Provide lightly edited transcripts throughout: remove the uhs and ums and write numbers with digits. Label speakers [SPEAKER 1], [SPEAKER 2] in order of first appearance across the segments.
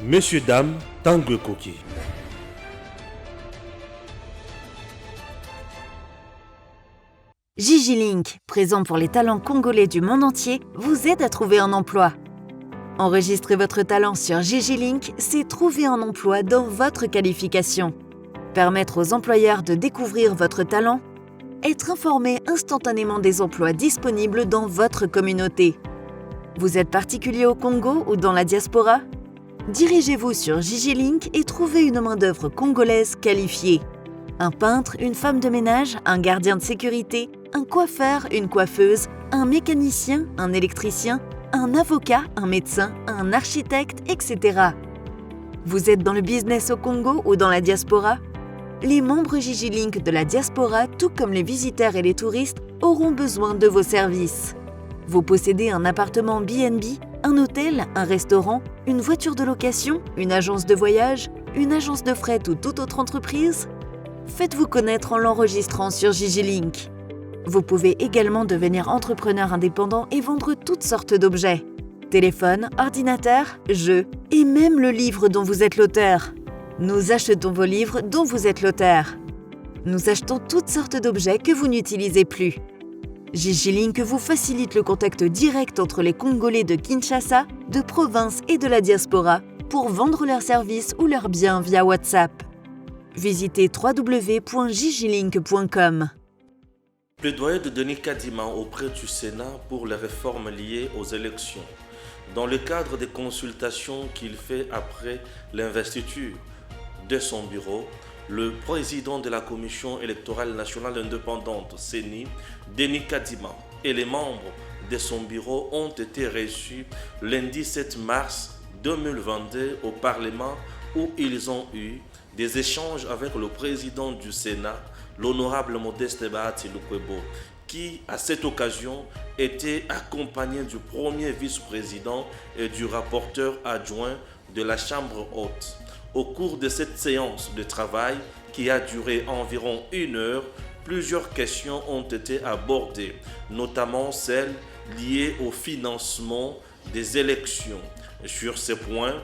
[SPEAKER 1] Messieurs, dames, Tanguy Koki.
[SPEAKER 2] Gigi-Link, présent pour les talents congolais du monde entier, vous aide à trouver un emploi. Enregistrer votre talent sur Gigi-Link, c'est trouver un emploi dans votre qualification. Permettre aux employeurs de découvrir votre talent, être informé instantanément des emplois disponibles dans votre communauté. Vous êtes particulier au Congo ou dans la diaspora? Dirigez-vous sur Gigi-Link et trouvez une main-d'œuvre congolaise qualifiée. Un peintre, une femme de ménage, un gardien de sécurité, un coiffeur, une coiffeuse, un mécanicien, un électricien, un avocat, un médecin, un architecte, etc. Vous êtes dans le business au Congo ou dans la diaspora? Les membres Gigi-Link de la diaspora, tout comme les visiteurs et les touristes, auront besoin de vos services. Vous possédez un appartement B&B, un hôtel, un restaurant, une voiture de location, une agence de voyage, une agence de fret ou toute autre entreprise? Faites-vous connaître en l'enregistrant sur Gigi-Link. Vous pouvez également devenir entrepreneur indépendant et vendre toutes sortes d'objets. Téléphone, ordinateur, jeux et même le livre dont vous êtes l'auteur. Nous achetons vos livres dont vous êtes l'auteur. Nous achetons toutes sortes d'objets que vous n'utilisez plus. Gigi-Link vous facilite le contact direct entre les Congolais de Kinshasa, de province et de la diaspora pour vendre leurs services ou leurs biens via WhatsApp. Visitez www.gigilink.com.
[SPEAKER 1] Plaidoyer de Denis Kadima auprès du Sénat pour les réformes liées aux élections. Dans le cadre des consultations qu'il fait après l'investiture de son bureau, le président de la Commission électorale nationale indépendante, CENI, Denis Kadima, et les membres de son bureau ont été reçus lundi 7 mars 2022 au Parlement où ils ont eu des échanges avec le président du Sénat, l'honorable Modeste Bahati Lukwebo, qui, à cette occasion, était accompagné du premier vice-président et du rapporteur adjoint de la Chambre haute. Au cours de cette séance de travail, qui a duré environ 1 heure, plusieurs questions ont été abordées, notamment celles liées au financement des élections. Sur ces points,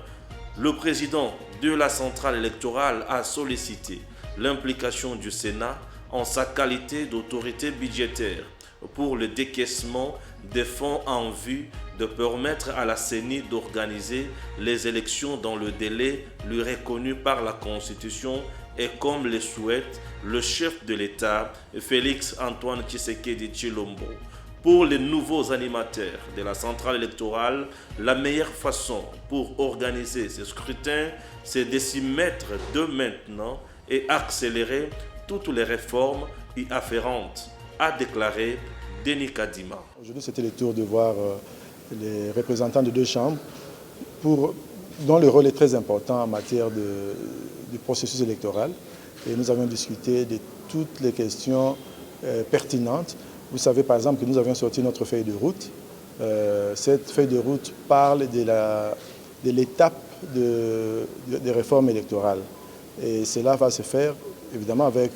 [SPEAKER 1] le président de la centrale électorale a sollicité l'implication du Sénat en sa qualité d'autorité budgétaire pour le décaissement des fonds en vue de permettre à la CENI d'organiser les élections dans le délai lui reconnu par la Constitution et comme le souhaite le chef de l'État, Félix Antoine Tshisekedi Tshilombo. Pour les nouveaux animateurs de la centrale électorale, la meilleure façon pour organiser ce scrutin, c'est de s'y mettre dès maintenant et accélérer toutes les réformes y afférentes, a déclaré Denis Kadima.
[SPEAKER 3] Aujourd'hui, c'était le tour de voir les représentants de 2 chambres dont le rôle est très important en matière du processus électoral. Et nous avons discuté de toutes les questions pertinentes. Vous savez par exemple que nous avions sorti notre feuille de route. Cette feuille de route parle de l'étape des réformes électorales. Et cela va se faire évidemment avec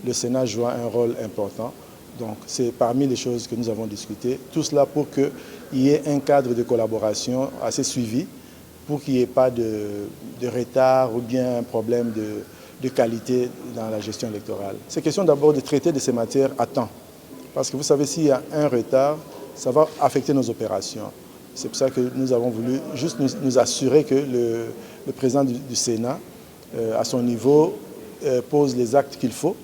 [SPEAKER 3] le Sénat jouant un rôle important. Donc c'est parmi les choses que nous avons discutées. Tout cela pour qu'il y ait un cadre de collaboration assez suivi, pour qu'il n'y ait pas de retard ou bien un problème de qualité dans la gestion électorale. C'est question d'abord de traiter de ces matières à temps. Parce que vous savez, s'il y a un retard, ça va affecter nos opérations. C'est pour ça que nous avons voulu juste nous assurer que le président du Sénat, à son niveau, pose les actes qu'il faut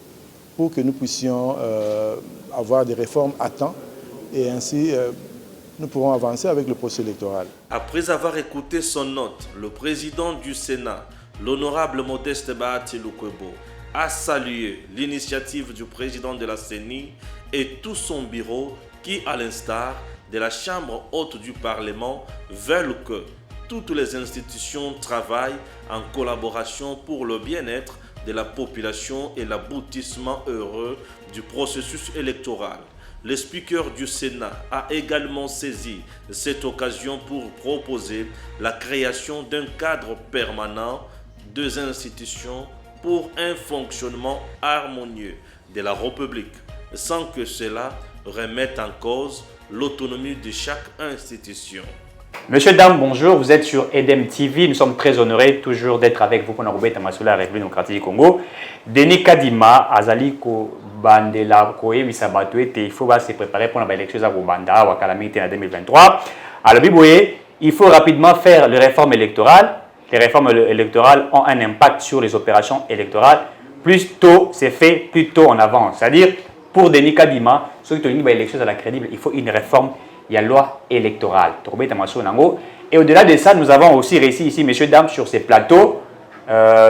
[SPEAKER 3] pour que nous puissions avoir des réformes à temps et ainsi nous pourrons avancer avec le processus électoral.
[SPEAKER 1] Après avoir écouté son note, le président du Sénat, l'honorable Modeste Bahati Lukwebo, a salué l'initiative du président de la CENI et tout son bureau qui, à l'instar de la Chambre haute du Parlement, veulent que toutes les institutions travaillent en collaboration pour le bien-être de la population et l'aboutissement heureux du processus électoral. Le speaker du Sénat a également saisi cette occasion pour proposer la création d'un cadre permanent des institutions pour un fonctionnement harmonieux de la République, sans que cela remette en cause l'autonomie de chaque institution.
[SPEAKER 4] Monsieur, dame, bonjour. Vous êtes sur EDEM TV. Nous sommes très honorés toujours d'être avec vous pour Robert Tamassoula, la République démocratique du Congo. Denis Kadima, Azali Ko Bandela Koé, Misabatoué, il faut se préparer pour l'élection à Banda, à Calamité en 2023. Alors, il faut rapidement faire les réformes électorales. Les réformes électorales ont un impact sur les opérations électorales. Plus tôt c'est fait, plus tôt on avance. C'est-à-dire, pour Denis Kadima, ceux qui ont une élection à la crédible, il faut une réforme. Il y a loi électorale. Et au-delà de ça, nous avons aussi réussi ici, messieurs, dames, sur ces plateaux,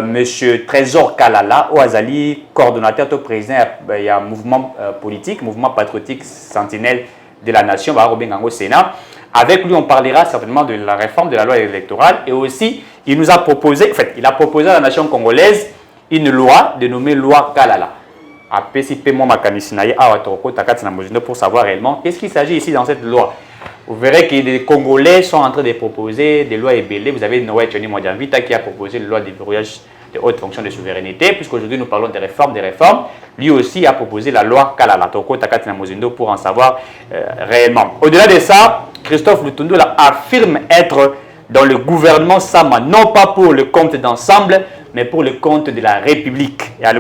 [SPEAKER 4] monsieur Trésor Kalala, Oazali, coordonnateur, président, il y a un mouvement politique, mouvement patriotique sentinelle de la nation, au Sénat. Avec lui, on parlera certainement de la réforme de la loi électorale. Et aussi, il nous a proposé, en fait, il a proposé à la nation congolaise une loi dénommée loi Kalala. Pour savoir réellement qu'est-ce qu'il s'agit ici dans cette loi. Vous verrez que les Congolais sont en train de proposer des lois ébellées. Vous avez Noé Tchoni Modianvita qui a proposé une loi de verrouillage de haute fonction de souveraineté, puisqu'aujourd'hui nous parlons des réformes. Lui aussi a proposé la loi Kalala pour en savoir réellement. Au-delà de ça, Christophe Lutundula affirme être dans le gouvernement Sama, non pas pour le compte d'ensemble, mais pour le compte de la République. Et à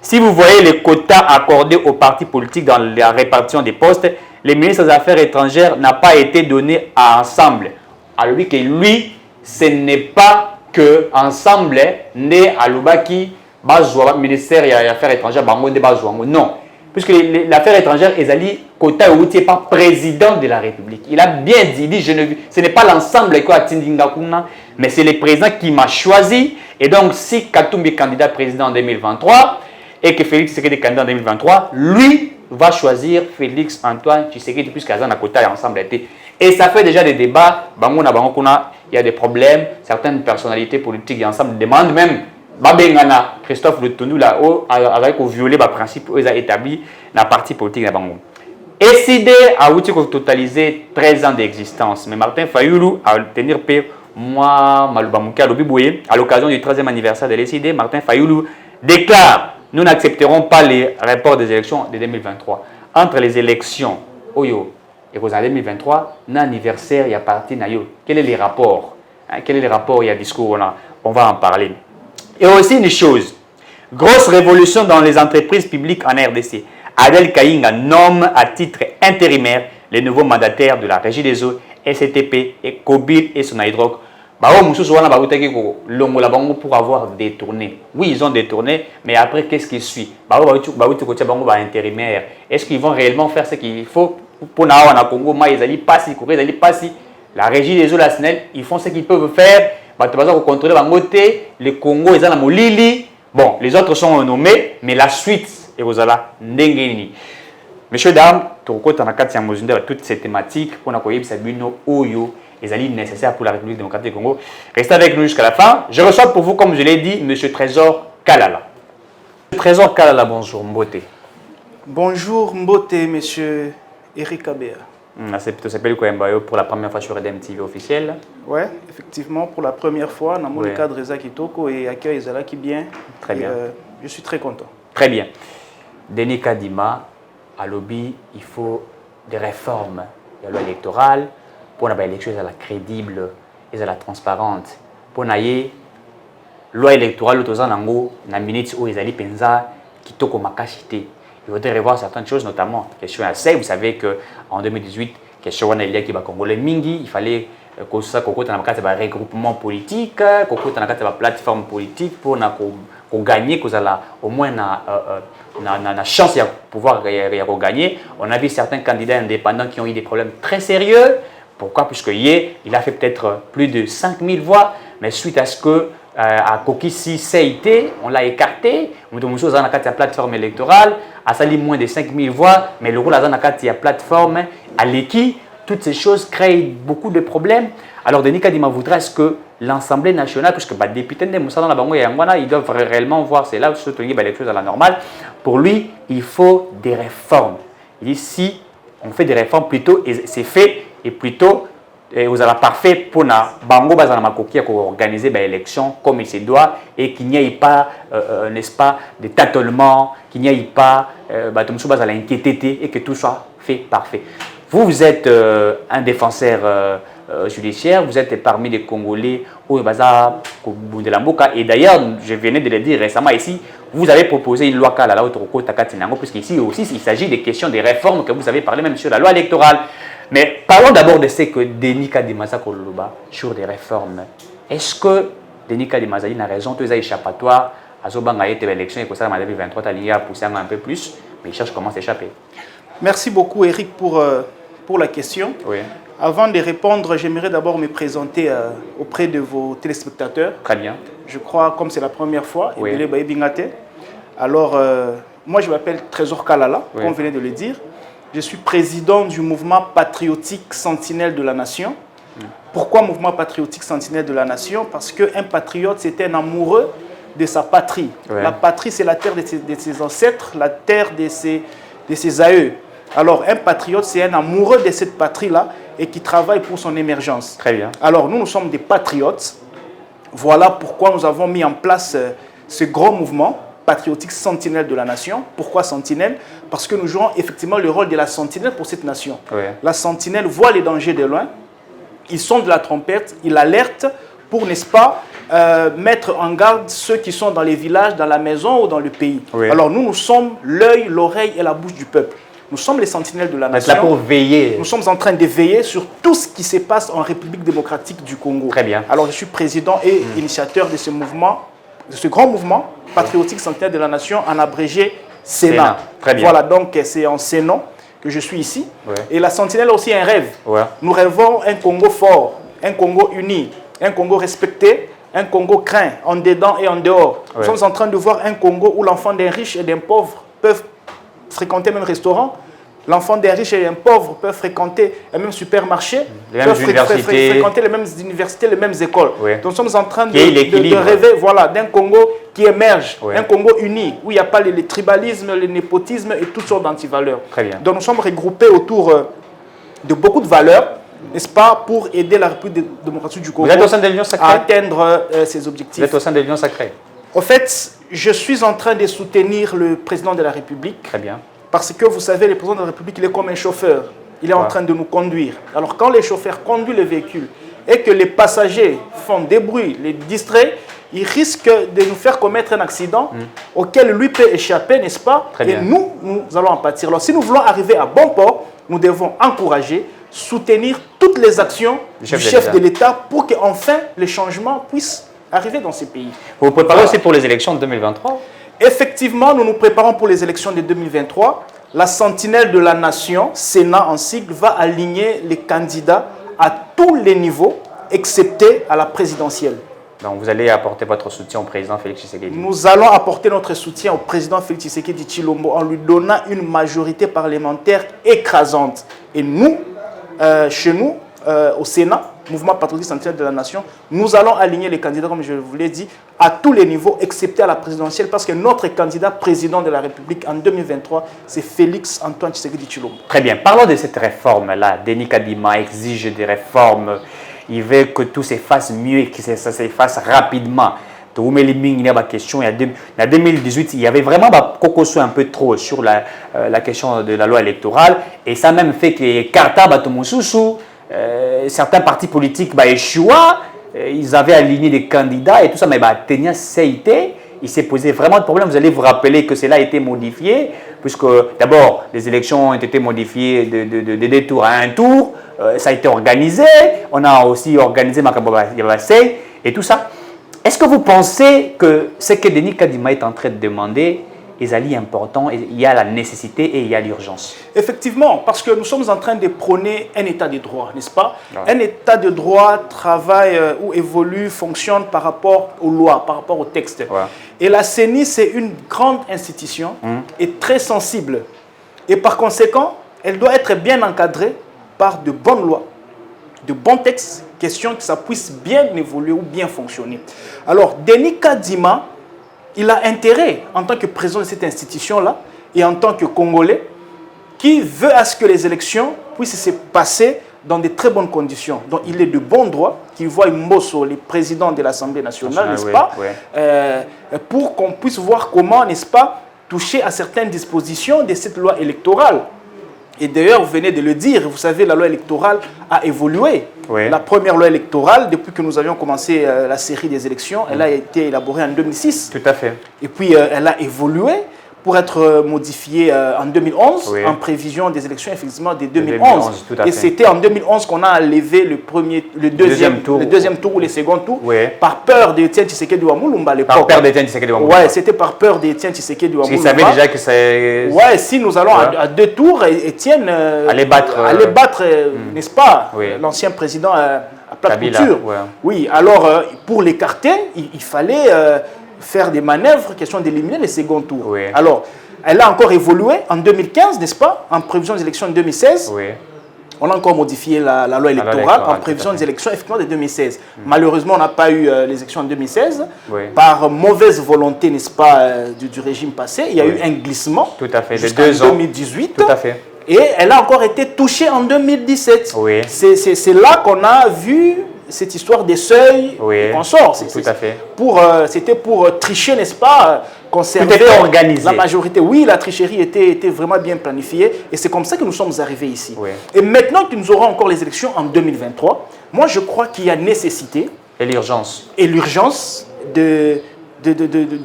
[SPEAKER 4] si vous voyez les quotas accordés aux partis politiques dans la répartition des postes, les ministres des Affaires étrangères n'ont pas été donnés à Ensemble. Alors que lui, ce n'est pas que Ensemble né à Lubaki, ministère des Affaires étrangères, non. Puisque l'affaire étrangère, Ezali, quota outil par président de la République. Il a bien dit, ce n'est pas l'ensemble qui a Tindingakuna, mais c'est le président qui m'a choisi. Et donc, si Katumbi est candidat président en 2023 et que Félix Tshisekedi est candidat en 2023, lui va choisir Félix Antoine Tshisekedi puisqu'Azan a quota ensemble été. Et ça fait déjà des débats. Il y a des problèmes. Certaines personnalités politiques ensemble demandent même Christophe Lutundu avec violer le principe qu'ils ont établi la partie politique. SID a totalisé 13 ans d'existence. Mais Martin Fayoulou a tenir paix. Moi, Malubamouké à l'occasion du 13e anniversaire de l'SID, Martin Fayoulou déclare: nous n'accepterons pas les rapports des élections de 2023. Entre les élections Oyo et en 2023, un anniversaire, il y a parti Nayo. Quel est le rapport? Quel est le rapport? Il y a discours, on va en parler. Et aussi une chose, grosse révolution dans les entreprises publiques en RDC. Adel Kainga nomme à titre intérimaire les nouveaux mandataires de la Régie des eaux, SCTP et Kobil et Sonaïdroc. Pour avoir détourné. Oui, ils ont détourné, mais après, qu'est-ce qui suit? Intérimaire. Est-ce qu'ils vont réellement faire ce qu'il faut pour na Congo? La Régie des eaux, la SNEL, ils font ce qu'ils peuvent faire. Contrôler le Congo, ils ont Lili. Bon, les autres sont nommés, mais la suite, et vous allez Ndengeni. Messieurs, dames, toutes ces thématiques, pour Oyo, les nécessaires pour la République démocratique du Congo. Restez avec nous jusqu'à la fin. Je reçois pour vous, comme je l'ai dit, M. Trésor Kalala. Trésor Kalala, bonjour, Mbote.
[SPEAKER 5] Bonjour, Mbote, M. Eric Abea.
[SPEAKER 4] C'est pour la première fois sur EDEM TV officiel.
[SPEAKER 5] Oui, effectivement, pour la première fois, dans le cadre de Kitoko et accueil Zala qui bien.
[SPEAKER 4] Très bien.
[SPEAKER 5] Je suis très content.
[SPEAKER 4] Très bien. Denis Kadima, à lobby, il faut des réformes de la loi électorale pour une élection à la crédible et à la transparente. Pour une loi électorale, na minute où ils allaient pensa Kitoko Makashite. Il faudrait revoir certaines choses, notamment question assez. Vous savez qu'en 2018, question il y a qui va Congolais Mingi, il fallait que ça Koko dans un regroupement politique, Koko dans une plateforme politique pour gagner, que ça au moins na chance de pouvoir gagner. On a vu certains candidats indépendants qui ont eu des problèmes très sérieux. Pourquoi? Puisque il a fait peut-être plus de 5000 voix, mais suite à ce que à Kokisi CIT, on l'a écarté. On a la plateforme électorale, a sali moins de 5000 voix, mais le rôle de la plateforme, à l'équipe, toutes ces choses créent beaucoup de problèmes. Alors, Denis Kadima voudrait est-ce que l'Assemblée nationale, puisque les députés de Moussa dans la Bango et Angwana, ils doivent réellement voir, c'est là où se trouve les choses à la normale. Pour lui, il faut des réformes. Il dit si on fait des réformes plutôt, et c'est fait, et plutôt, vous avez parfait pour na Bango Bazana Makoki pour organiser l'élection comme il se doit et qu'il n'y ait pas, n'est-ce pas, de tâtonnements, qu'il n'y ait pas, l'inquiétude et que tout soit fait parfait. vous êtes un défenseur judiciaire, vous êtes parmi les Congolais au Baza de la Mboka. Et d'ailleurs, je venais de le dire récemment ici, vous avez proposé une loi Kalala Otroko Takatinango, puisqu'ici aussi, il s'agit des questions des réformes que vous avez parlé même sur la loi électorale. Mais parlons d'abord de ce que Denis Kadimasa Koloba sur des réformes. Est-ce que Denis Kadimasa a raison, tous les échappatoires, à Zobanga été élection et que ça, en 2023, il a poussé un peu plus, mais il cherche comment s'échapper.
[SPEAKER 5] Merci beaucoup, Eric, pour la question.
[SPEAKER 4] Oui.
[SPEAKER 5] Avant de répondre, j'aimerais d'abord me présenter auprès de vos téléspectateurs.
[SPEAKER 4] Très bien.
[SPEAKER 5] Je crois, comme c'est la première fois,
[SPEAKER 4] Oui.
[SPEAKER 5] Alors, moi, je m'appelle Trésor Kalala,
[SPEAKER 4] Oui.
[SPEAKER 5] comme vous venez de le dire. Je suis président du mouvement patriotique Sentinelle de la Nation. Pourquoi mouvement patriotique Sentinelle de la Nation? Parce qu'un patriote, c'est un amoureux de sa patrie.
[SPEAKER 4] Ouais.
[SPEAKER 5] La patrie, c'est la terre de ses ancêtres, la terre de ses aïeux. Alors, un patriote, c'est un amoureux de cette patrie-là et qui travaille pour son émergence.
[SPEAKER 4] Très bien.
[SPEAKER 5] Alors, nous sommes des patriotes. Voilà pourquoi nous avons mis en place ce grand mouvement patriotique Sentinelle de la Nation. Pourquoi Sentinelle? Parce que nous jouons effectivement le rôle de la sentinelle pour cette nation.
[SPEAKER 4] Ouais.
[SPEAKER 5] La sentinelle voit les dangers de loin. Ils sont de la trompette, ils alertent pour, n'est-ce pas, mettre en garde ceux qui sont dans les villages, dans la maison ou dans le pays.
[SPEAKER 4] Oui.
[SPEAKER 5] Alors nous sommes l'œil, l'oreille et la bouche du peuple. Nous sommes les sentinelles de la
[SPEAKER 4] Vous êtes là
[SPEAKER 5] nation.
[SPEAKER 4] pour veiller.
[SPEAKER 5] Nous sommes en train de veiller sur tout ce qui se passe en République démocratique du Congo.
[SPEAKER 4] Très bien.
[SPEAKER 5] Alors je suis président et initiateur de ce mouvement, de ce grand mouvement patriotique sentinelle de la nation, en abrégé Sénat.
[SPEAKER 4] Très bien.
[SPEAKER 5] Voilà, donc c'est en ces noms que je suis ici.
[SPEAKER 4] Ouais.
[SPEAKER 5] Et la sentinelle a aussi un rêve.
[SPEAKER 4] Ouais.
[SPEAKER 5] Nous rêvons un Congo fort, un Congo uni, un Congo respecté, un Congo craint, en dedans et en dehors.
[SPEAKER 4] Ouais.
[SPEAKER 5] Nous sommes en train de voir un Congo où l'enfant d'un riche et d'un pauvre peuvent fréquenter le même restaurant. L'enfant d'un riche et d'un pauvre peuvent fréquenter le même supermarché,
[SPEAKER 4] Les mêmes
[SPEAKER 5] peuvent
[SPEAKER 4] universités.
[SPEAKER 5] fréquenter les mêmes universités, les mêmes écoles.
[SPEAKER 4] Ouais.
[SPEAKER 5] Donc nous sommes en train de
[SPEAKER 4] l'équilibre.
[SPEAKER 5] rêver voilà, d'un Congo qui émerge,
[SPEAKER 4] Ouais.
[SPEAKER 5] un Congo uni, où il n'y a pas le tribalisme, le népotisme et toutes sortes d'antivaleurs.
[SPEAKER 4] Très bien.
[SPEAKER 5] Donc nous sommes regroupés autour de beaucoup de valeurs, n'est-ce pas, pour aider la République démocratique du Congo
[SPEAKER 4] Vous êtes au sein de l'Union
[SPEAKER 5] à
[SPEAKER 4] sacrée?
[SPEAKER 5] atteindre ses
[SPEAKER 4] Vous
[SPEAKER 5] objectifs.
[SPEAKER 4] êtes au sein de l'Union sacrée?
[SPEAKER 5] En fait, je suis en train de soutenir le président de la République.
[SPEAKER 4] Très bien.
[SPEAKER 5] Parce que vous savez, le président de la République, il est comme un chauffeur. Il est en train de nous conduire. Alors quand les chauffeurs conduisent le véhicule et que les passagers font des bruits, les distraient, il risque de nous faire commettre un accident auquel lui peut échapper, n'est-ce pas?
[SPEAKER 4] Très
[SPEAKER 5] Et
[SPEAKER 4] bien.
[SPEAKER 5] nous allons en pâtir. Alors si nous voulons arriver à bon port, nous devons encourager, soutenir toutes les actions du chef de l'État pour qu'enfin les changements puissent arriver dans ces pays.
[SPEAKER 4] Vous vous préparez aussi pour les élections de 2023?
[SPEAKER 5] Effectivement, nous nous préparons pour les élections de 2023. La sentinelle de la nation, Sénat en sigle, va aligner les candidats à tous les niveaux, excepté à la présidentielle.
[SPEAKER 4] Donc vous allez apporter votre soutien au président Félix Tshisekedi.
[SPEAKER 5] Nous allons apporter notre soutien au président Félix Tshisekedi Tshilombo en lui donnant une majorité parlementaire écrasante. Et nous, chez nous, au Sénat, Mouvement patriotique sentinelle de la nation, nous allons aligner les candidats, comme je vous l'ai dit, à tous les niveaux, excepté à la présidentielle, parce que notre candidat président de la République en 2023, c'est Félix Antoine Tshisekedi Tshilombo.
[SPEAKER 4] Très bien. Parlons de cette réforme-là. Denis Kadima exige des réformes. Il veut que tout se fasse mieux et que ça se fasse rapidement. Il y a une question. En 2018, il y avait vraiment Kokoso un peu trop sur la question de la loi électorale. Et ça a même fait que Karta Batomosusu, certains partis politiques échouaient, ils avaient aligné des candidats et tout ça, mais Tenia Seite, il s'est posé vraiment de problème. Vous allez vous rappeler que cela a été modifié, puisque d'abord, les élections ont été modifiées de 2 tours à 1 tour, ça a été organisé, on a aussi organisé Makababa Yabasei et tout ça. Est-ce que vous pensez que ce que Denis Kadima est en train de demander est important, il y a la nécessité et il y a l'urgence?
[SPEAKER 5] Effectivement, parce que nous sommes en train de prôner un état de droit, n'est-ce pas?
[SPEAKER 4] Ouais.
[SPEAKER 5] Un état de droit travaille ou évolue, fonctionne par rapport aux lois, par rapport aux textes.
[SPEAKER 4] Ouais.
[SPEAKER 5] Et la CENI, c'est une grande institution et très sensible. Et par conséquent, elle doit être bien encadrée par de bonnes lois, de bons textes, question que ça puisse bien évoluer ou bien fonctionner. Alors, Denis Kadima, il a intérêt, en tant que président de cette institution-là, et en tant que Congolais, qui veut à ce que les élections puissent se passer dans de très bonnes conditions. Donc, il est de bon droit qu'il voit Mbosso, le président de l'Assemblée nationale, n'est-ce pas, pour qu'on puisse voir comment, n'est-ce pas, toucher à certaines dispositions de cette loi électorale. Et d'ailleurs, vous venez de le dire, vous savez, la loi électorale a évolué.
[SPEAKER 4] Oui.
[SPEAKER 5] La première loi électorale, depuis que nous avions commencé la série des élections, elle a été élaborée en 2006.
[SPEAKER 4] Tout à fait.
[SPEAKER 5] Et puis, elle a évolué pour être modifiée en 2011,
[SPEAKER 4] Oui.
[SPEAKER 5] en prévision des élections, effectivement, de 2011.
[SPEAKER 4] Tout à
[SPEAKER 5] Et
[SPEAKER 4] fait.
[SPEAKER 5] c'était en 2011 qu'on a enlevé le deuxième tour ou le second tour,
[SPEAKER 4] Oui.
[SPEAKER 5] par peur d'Étienne Tshisekedi Wamulumba à l'époque.
[SPEAKER 4] Par peur d'Étienne Tshisekedi Wamulumba.
[SPEAKER 5] Ouais, c'était par peur d'Étienne Tshisekedi
[SPEAKER 4] Parce
[SPEAKER 5] Wamulumba.
[SPEAKER 4] qu'ils savaient déjà que c'est...
[SPEAKER 5] Ouais, si nous allons
[SPEAKER 4] Ouais.
[SPEAKER 5] à 2 tours, Étienne
[SPEAKER 4] Allait battre,
[SPEAKER 5] n'est-ce pas,
[SPEAKER 4] Oui.
[SPEAKER 5] l'ancien président à plat de
[SPEAKER 4] Kabila,
[SPEAKER 5] couture.
[SPEAKER 4] ouais.
[SPEAKER 5] Oui, alors pour l'écarter, il fallait faire des manœuvres, question d'éliminer les seconds tours.
[SPEAKER 4] Oui.
[SPEAKER 5] Alors, elle a encore évolué en 2015, n'est-ce pas, en prévision des élections de 2016.
[SPEAKER 4] Oui.
[SPEAKER 5] On a encore modifié la loi électorale
[SPEAKER 4] électorale,
[SPEAKER 5] en prévision
[SPEAKER 4] tout à fait.
[SPEAKER 5] des élections effectivement de 2016. Malheureusement, on n'a pas eu les élections en 2016
[SPEAKER 4] Oui.
[SPEAKER 5] par mauvaise volonté, n'est-ce pas, du régime passé. Il y a
[SPEAKER 4] Oui.
[SPEAKER 5] eu un glissement
[SPEAKER 4] Tout à fait. De
[SPEAKER 5] jusqu'en
[SPEAKER 4] 2 ans.
[SPEAKER 5] 2018.
[SPEAKER 4] Tout à fait.
[SPEAKER 5] Et elle a encore été touchée en 2017.
[SPEAKER 4] Oui.
[SPEAKER 5] C'est là qu'on a vu cette histoire des seuils
[SPEAKER 4] Oui.
[SPEAKER 5] et consorts.
[SPEAKER 4] Tout à fait.
[SPEAKER 5] C'était pour tricher, n'est-ce pas, conserver
[SPEAKER 4] Tout était organisé.
[SPEAKER 5] la majorité. Oui, la tricherie était vraiment bien planifiée et c'est comme ça que nous sommes arrivés ici.
[SPEAKER 4] Oui.
[SPEAKER 5] Et maintenant que nous aurons encore les élections en 2023, moi je crois qu'il y a nécessité
[SPEAKER 4] Et l'urgence.
[SPEAKER 5] et l'urgence de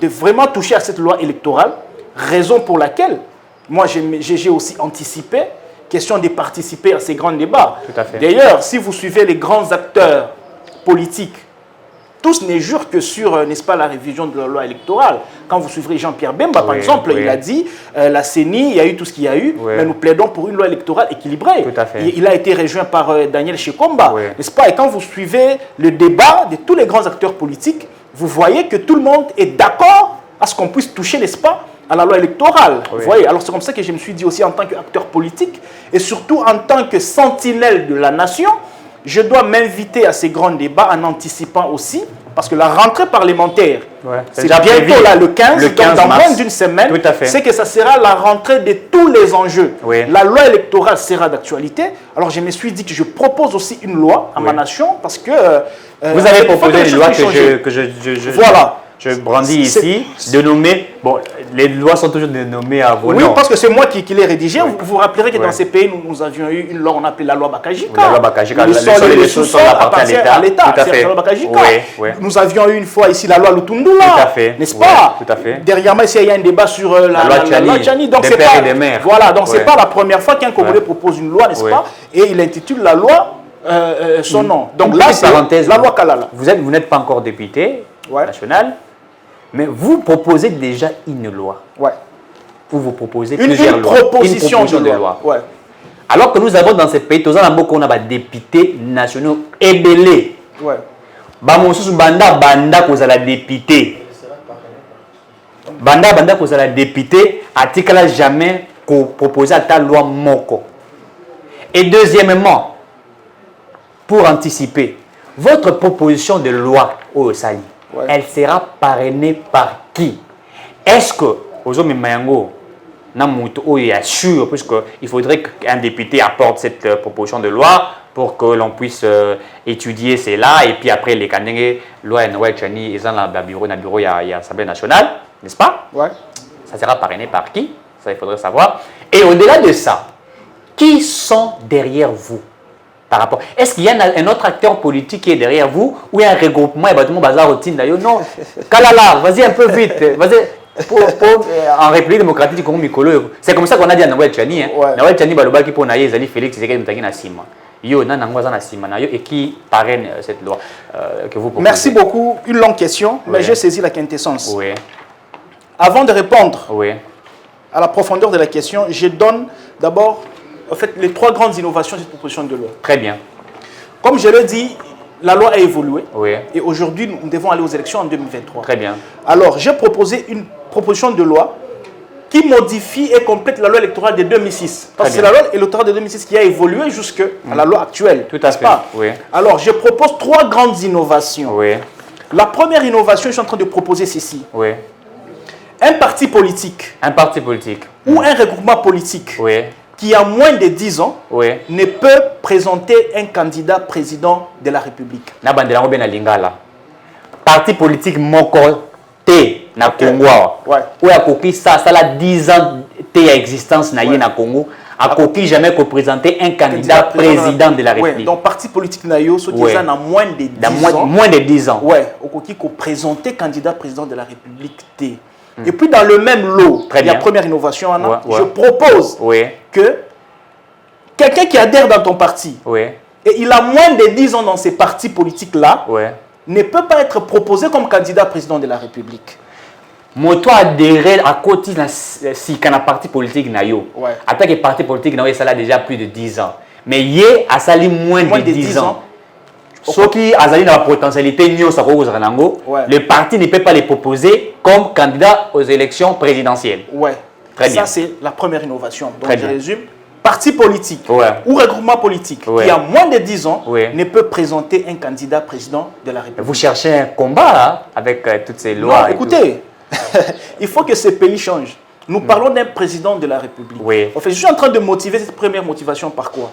[SPEAKER 5] vraiment toucher à cette loi électorale, raison pour laquelle moi j'ai aussi anticipé, question de participer à ces grands débats.
[SPEAKER 4] Tout à fait.
[SPEAKER 5] D'ailleurs, si vous suivez les grands acteurs politiques, tous ne jurent que sur, n'est-ce pas, la révision de la loi électorale. Quand vous suivrez Jean-Pierre Bemba, par
[SPEAKER 4] Oui,
[SPEAKER 5] exemple,
[SPEAKER 4] oui.
[SPEAKER 5] il a dit, la CENI, il y a eu tout ce qu'il y a eu,
[SPEAKER 4] Oui.
[SPEAKER 5] mais nous plaidons pour une loi électorale équilibrée.
[SPEAKER 4] Tout à fait.
[SPEAKER 5] Il a été rejoint par Daniel Shekomba,
[SPEAKER 4] Oui.
[SPEAKER 5] n'est-ce pas? Et quand vous suivez le débat de tous les grands acteurs politiques, vous voyez que tout le monde est d'accord à ce qu'on puisse toucher, n'est-ce pas, à la loi électorale.
[SPEAKER 4] Oui.
[SPEAKER 5] Vous voyez, alors c'est comme ça que je me suis dit aussi en tant qu'acteur politique et surtout en tant que sentinelle de la nation, je dois m'inviter à ces grands débats en anticipant aussi, parce que la rentrée parlementaire,
[SPEAKER 4] Ouais,
[SPEAKER 5] c'est
[SPEAKER 4] déjà
[SPEAKER 5] bientôt
[SPEAKER 4] prévu.
[SPEAKER 5] là, le 15,
[SPEAKER 4] Le 15
[SPEAKER 5] donc dans
[SPEAKER 4] mars.
[SPEAKER 5] moins d'une semaine,
[SPEAKER 4] Tout à fait.
[SPEAKER 5] c'est que ça sera la rentrée de tous les enjeux.
[SPEAKER 4] Oui.
[SPEAKER 5] La loi électorale sera d'actualité. Alors je me suis dit que je propose aussi une loi à ma
[SPEAKER 4] Oui.
[SPEAKER 5] nation, parce que...
[SPEAKER 4] Vous avez
[SPEAKER 5] il faut
[SPEAKER 4] proposé
[SPEAKER 5] les
[SPEAKER 4] une loi
[SPEAKER 5] choses puissent changer.
[SPEAKER 4] que je
[SPEAKER 5] Voilà.
[SPEAKER 4] je brandis
[SPEAKER 5] C'est-
[SPEAKER 4] ici, de nommer. Bon, les lois sont toujours dénommées à vos
[SPEAKER 5] Oui,
[SPEAKER 4] noms.
[SPEAKER 5] parce que c'est moi qui l'ai rédigé.
[SPEAKER 4] Oui.
[SPEAKER 5] Vous vous rappellerez que
[SPEAKER 4] Oui.
[SPEAKER 5] dans ces pays, nous avions eu une loi, on appelait la loi Bakajika.
[SPEAKER 4] La loi Bakajika,
[SPEAKER 5] Le
[SPEAKER 4] le
[SPEAKER 5] sol
[SPEAKER 4] sol et
[SPEAKER 5] et le
[SPEAKER 4] le
[SPEAKER 5] sous-sol
[SPEAKER 4] sous-sol
[SPEAKER 5] appartiennent à l'État.
[SPEAKER 4] Tout à
[SPEAKER 5] C'est
[SPEAKER 4] fait.
[SPEAKER 5] la loi Bakajika.
[SPEAKER 4] Oui, oui.
[SPEAKER 5] Nous avions eu une fois ici la loi Lutundula.
[SPEAKER 4] Tout à fait.
[SPEAKER 5] N'est-ce
[SPEAKER 4] Oui,
[SPEAKER 5] pas?
[SPEAKER 4] tout à fait.
[SPEAKER 5] Dernièrement, ici, il y a un débat sur la
[SPEAKER 4] loi Tchani,
[SPEAKER 5] Tchani. Donc,
[SPEAKER 4] des
[SPEAKER 5] c'est
[SPEAKER 4] pères
[SPEAKER 5] pas,
[SPEAKER 4] et des mères.
[SPEAKER 5] Voilà, donc c'est
[SPEAKER 4] Ouais.
[SPEAKER 5] pas la première fois qu'un Congolais
[SPEAKER 4] Ouais.
[SPEAKER 5] propose une loi, n'est-ce
[SPEAKER 4] Oui.
[SPEAKER 5] pas? Et il intitule la loi son nom. Donc
[SPEAKER 4] Une
[SPEAKER 5] là,
[SPEAKER 4] petite
[SPEAKER 5] c'est
[SPEAKER 4] parenthèse.
[SPEAKER 5] la loi Kalala.
[SPEAKER 4] Vous n'êtes pas encore député
[SPEAKER 5] Ouais.
[SPEAKER 4] national, mais vous proposez déjà une loi.
[SPEAKER 5] Ouais.
[SPEAKER 4] Vous proposez
[SPEAKER 5] Une
[SPEAKER 4] plusieurs lois.
[SPEAKER 5] proposition
[SPEAKER 4] Une
[SPEAKER 5] de loi. Ouais.
[SPEAKER 4] Alors que nous avons dans ces pays, tous les on a des députés nationaux ébélés.
[SPEAKER 5] Ouais.
[SPEAKER 4] Bamosusu banda kozala député. Banda kozala député, atikala jamais proposer à ta loi moko. Et deuxièmement, pour anticiper, votre proposition de loi au Sali,
[SPEAKER 5] Ouais.
[SPEAKER 4] elle sera parrainée par qui? Est-ce que Ozomi Mayango est sûr, puisqu'il faudrait qu'un député apporte cette proposition de loi pour que l'on puisse étudier cela et puis après les Kanenge, loi Noël Chani, ils ont le bureau, il y a l'Assemblée nationale, n'est-ce pas?
[SPEAKER 5] Ouais.
[SPEAKER 4] Ça sera parrainé par qui? Ça, il faudrait savoir. Et au-delà de ça, qui sont derrière vous par rapport? Est-ce qu'il y a un autre acteur politique qui est derrière vous ou il y a un regroupement et bâtiment bazar routine d'ailleurs? Non. Kalala, vas-y un peu vite. Vas-y. En République démocratique du Congo Mikolo, c'est comme ça qu'on a dit à Noël Chani.
[SPEAKER 5] Ouais.
[SPEAKER 4] Noël Chani, Balobaki pour Naye, Zali Félix, c'est quelqu'un qui est Sima. Yo, na Sima, et qui parraine cette loi que vous proposez.
[SPEAKER 5] Merci beaucoup. Une longue question, mais
[SPEAKER 4] Oui.
[SPEAKER 5] j'ai saisi la quintessence.
[SPEAKER 4] Oui,
[SPEAKER 5] Avant de répondre
[SPEAKER 4] oui,
[SPEAKER 5] à la profondeur de la question, je donne d'abord en fait, les 3 grandes innovations de cette proposition de loi.
[SPEAKER 4] très bien.
[SPEAKER 5] Comme je l'ai dit, la loi a évolué
[SPEAKER 4] Oui,
[SPEAKER 5] et aujourd'hui, nous devons aller aux élections en 2023.
[SPEAKER 4] très bien.
[SPEAKER 5] Alors, j'ai proposé une proposition de loi qui modifie et complète la loi électorale de 2006. Parce que c'est
[SPEAKER 4] Très
[SPEAKER 5] la
[SPEAKER 4] bien.
[SPEAKER 5] loi électorale de 2006 qui a évolué jusqu'à la loi actuelle.
[SPEAKER 4] Tout à
[SPEAKER 5] n'est-ce
[SPEAKER 4] fait,
[SPEAKER 5] pas?
[SPEAKER 4] oui.
[SPEAKER 5] Alors, je propose 3 grandes innovations.
[SPEAKER 4] Oui,
[SPEAKER 5] La première innovation, je suis en train de proposer ceci.
[SPEAKER 4] oui.
[SPEAKER 5] Un parti politique
[SPEAKER 4] Un parti politique.
[SPEAKER 5] ou un regroupement politique
[SPEAKER 4] Oui,
[SPEAKER 5] qui a moins de 10 ans
[SPEAKER 4] oui.
[SPEAKER 5] ne peut présenter un candidat président de la République.
[SPEAKER 4] Na bandela ngobe na lingala. Parti politique moko te na Congo.
[SPEAKER 5] Ouais.
[SPEAKER 4] Ou ya koki ça la 10 ans te ya existence na ye na Congo. a coquille jamais qu'on présentait un candidat président de la République.
[SPEAKER 5] Ouais, donc parti politique nayo, ceux qui ont moins de 10 ans.
[SPEAKER 4] Moins de 10 ans.
[SPEAKER 5] Ouais, au coquille qu'on présentait candidat président de la République T. Et puis dans le même lot, il y a première innovation, Anna, je propose que quelqu'un qui adhère dans ton parti, et il a moins de 10 ans dans ces partis politiques-là, ne peut pas être proposé comme candidat président de la République.
[SPEAKER 4] Moi, toi, adhérer à côté si quand un parti politique nayo. En tant que parti politique nayo, ça a déjà plus de 10 ans. Mais hier, ça a moins de 10 ans. Ceux qui ont la potentialité, le parti ne peut pas les proposer comme candidat aux élections présidentielles. Très bien.
[SPEAKER 5] Ça, c'est la première innovation. Donc, je résume. Parti politique ou regroupement politique qui a moins de 10 ans ne peut présenter un candidat président de la République.
[SPEAKER 4] Vous cherchez un combat là, avec toutes ces lois.
[SPEAKER 5] Non, écoutez, il faut que ce pays change. Nous parlons d'un président de la République. En fait, je suis en train de motiver cette première motivation par quoi?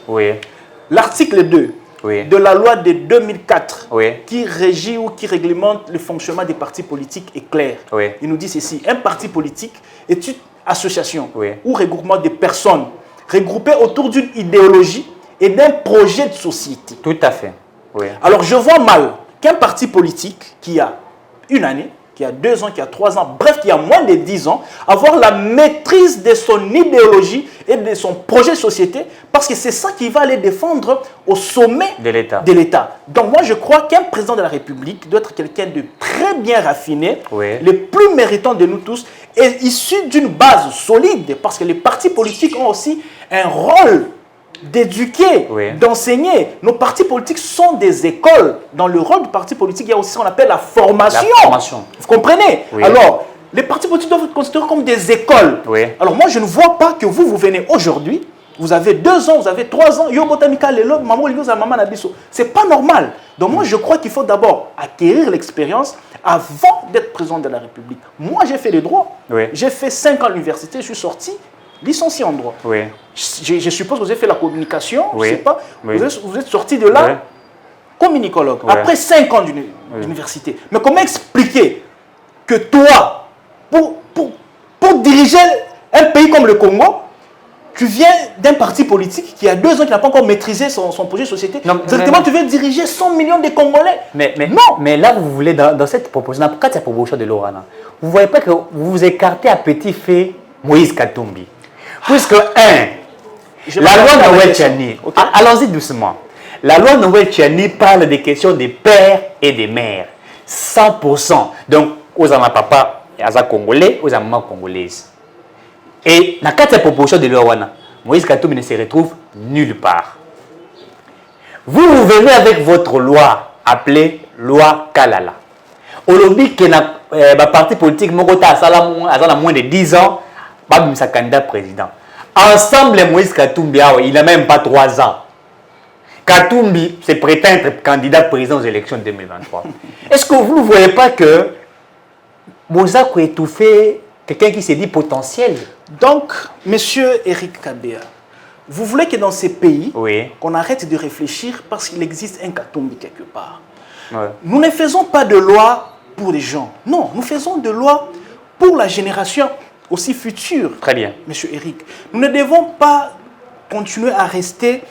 [SPEAKER 5] L'article 2 de la loi de 2004 qui régit ou qui réglemente le fonctionnement des partis politiques est clair. Il nous dit ceci: un parti politique est une association ou regroupement de personnes regroupées autour d'une idéologie et d'un projet de société.
[SPEAKER 4] Tout à fait.
[SPEAKER 5] Alors je vois mal qu'un parti politique qui a une année, qui a 2 ans, qui a 3 ans, bref, qui a moins de 10 ans, avoir la maîtrise de son idéologie et de son projet de société, parce que c'est ça qui va aller défendre au sommet de l'État. Donc moi, je crois qu'un président de la République doit être quelqu'un de très bien raffiné, le plus méritant de nous tous, et issu d'une base solide, parce que les partis politiques ont aussi un rôle d'éduquer, d'enseigner. Nos partis politiques sont des écoles. Dans le rôle du parti politique, il y a aussi ce qu'on appelle la formation. Vous comprenez? Alors, les partis politiques doivent être considérés comme des écoles. Alors moi, je ne vois pas que vous venez aujourd'hui, vous avez 2 ans, vous avez 3 ans, c'est pas normal. Donc moi, je crois qu'il faut d'abord acquérir l'expérience avant d'être président de la République. Moi, j'ai fait les droits. J'ai fait 5 ans à l'université, je suis sorti licencié en droit. Je suppose que vous avez fait la communication, je ne sais pas. Vous êtes sorti de là communicologue, après 5 ans d'université. Mais comment expliquer que toi, pour diriger un pays comme le Congo, tu viens d'un parti politique qui a 2 ans, qui n'a pas encore maîtrisé son projet de société. Directement, tu viens diriger 100 millions de Congolais.
[SPEAKER 4] Mais là, vous voulez, dans cette proposition, pourquoi cette proposition de Laurent, vous ne voyez pas que vous vous écartez à petit fait Moïse Katumbi? Puisque, la loi Noël Tchani, allons-y doucement. La loi Noël Tchani parle des questions des pères et des mères. 100%. Donc, aux amants papa, aux Congolais, aux mamans congolaises. Et dans cette proposition de loi, Moïse Katumbi ne se retrouve nulle part. Vous venez avec votre loi appelée loi Kalala. Aujourd'hui, que le parti politique a moins de 10 ans, sa candidat président. Ensemble, Moïse Katumbi, il n'a même pas 3 ans. Katumbi se prétend être candidat président aux élections 2023. Est-ce que vous ne voyez pas que Mozako étouffé quelqu'un qui s'est dit potentiel?
[SPEAKER 5] Donc, monsieur Eric Kabea, vous voulez que dans ces pays, qu'on arrête de réfléchir parce qu'il existe un Katumbi quelque part. Nous ne faisons pas de loi pour les gens. Non, nous faisons de loi pour la génération aussi future.
[SPEAKER 4] Très bien.
[SPEAKER 5] Monsieur Eric, nous ne devons pas continuer à rester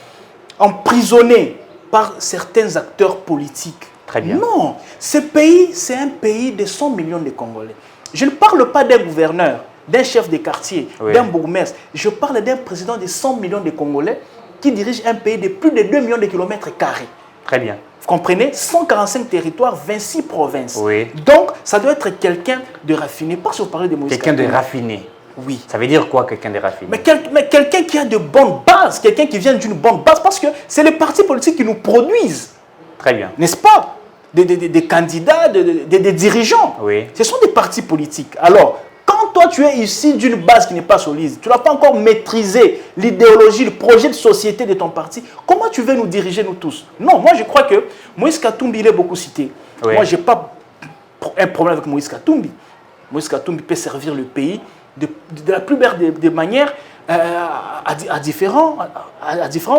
[SPEAKER 5] emprisonnés par certains acteurs politiques.
[SPEAKER 4] Très bien.
[SPEAKER 5] Non, ce pays, c'est un pays de 100 millions de Congolais. Je ne parle pas d'un gouverneur, d'un chef de quartier, d'un bourgmestre. Je parle d'un président de 100 millions de Congolais qui dirige un pays de plus de 2 millions de kilomètres carrés.
[SPEAKER 4] Très bien.
[SPEAKER 5] Vous comprenez? 145 territoires, 26 provinces. Donc, ça doit être quelqu'un de raffiné. Parce que vous parlez de Moïse
[SPEAKER 4] Katumbi. Quelqu'un de raffiné.
[SPEAKER 5] Oui.
[SPEAKER 4] Ça veut dire quoi, quelqu'un de raffiné?
[SPEAKER 5] Mais quelqu'un qui a de bonnes bases, quelqu'un qui vient d'une bonne base, parce que c'est les partis politiques qui nous produisent.
[SPEAKER 4] Très bien.
[SPEAKER 5] N'est-ce pas? Des candidats, des dirigeants. Ce sont des partis politiques. Alors, quand toi tu es ici d'une base qui n'est pas solide, tu n'as pas encore maîtrisé l'idéologie, le projet de société de ton parti, comment tu veux nous diriger, nous tous? Non, moi je crois que Moïse Katumbi, il est beaucoup cité. Moi, je n'ai pas un problème avec Moïse Katumbi. Moïse Katumbi peut servir le pays de la plus belle des manières à différents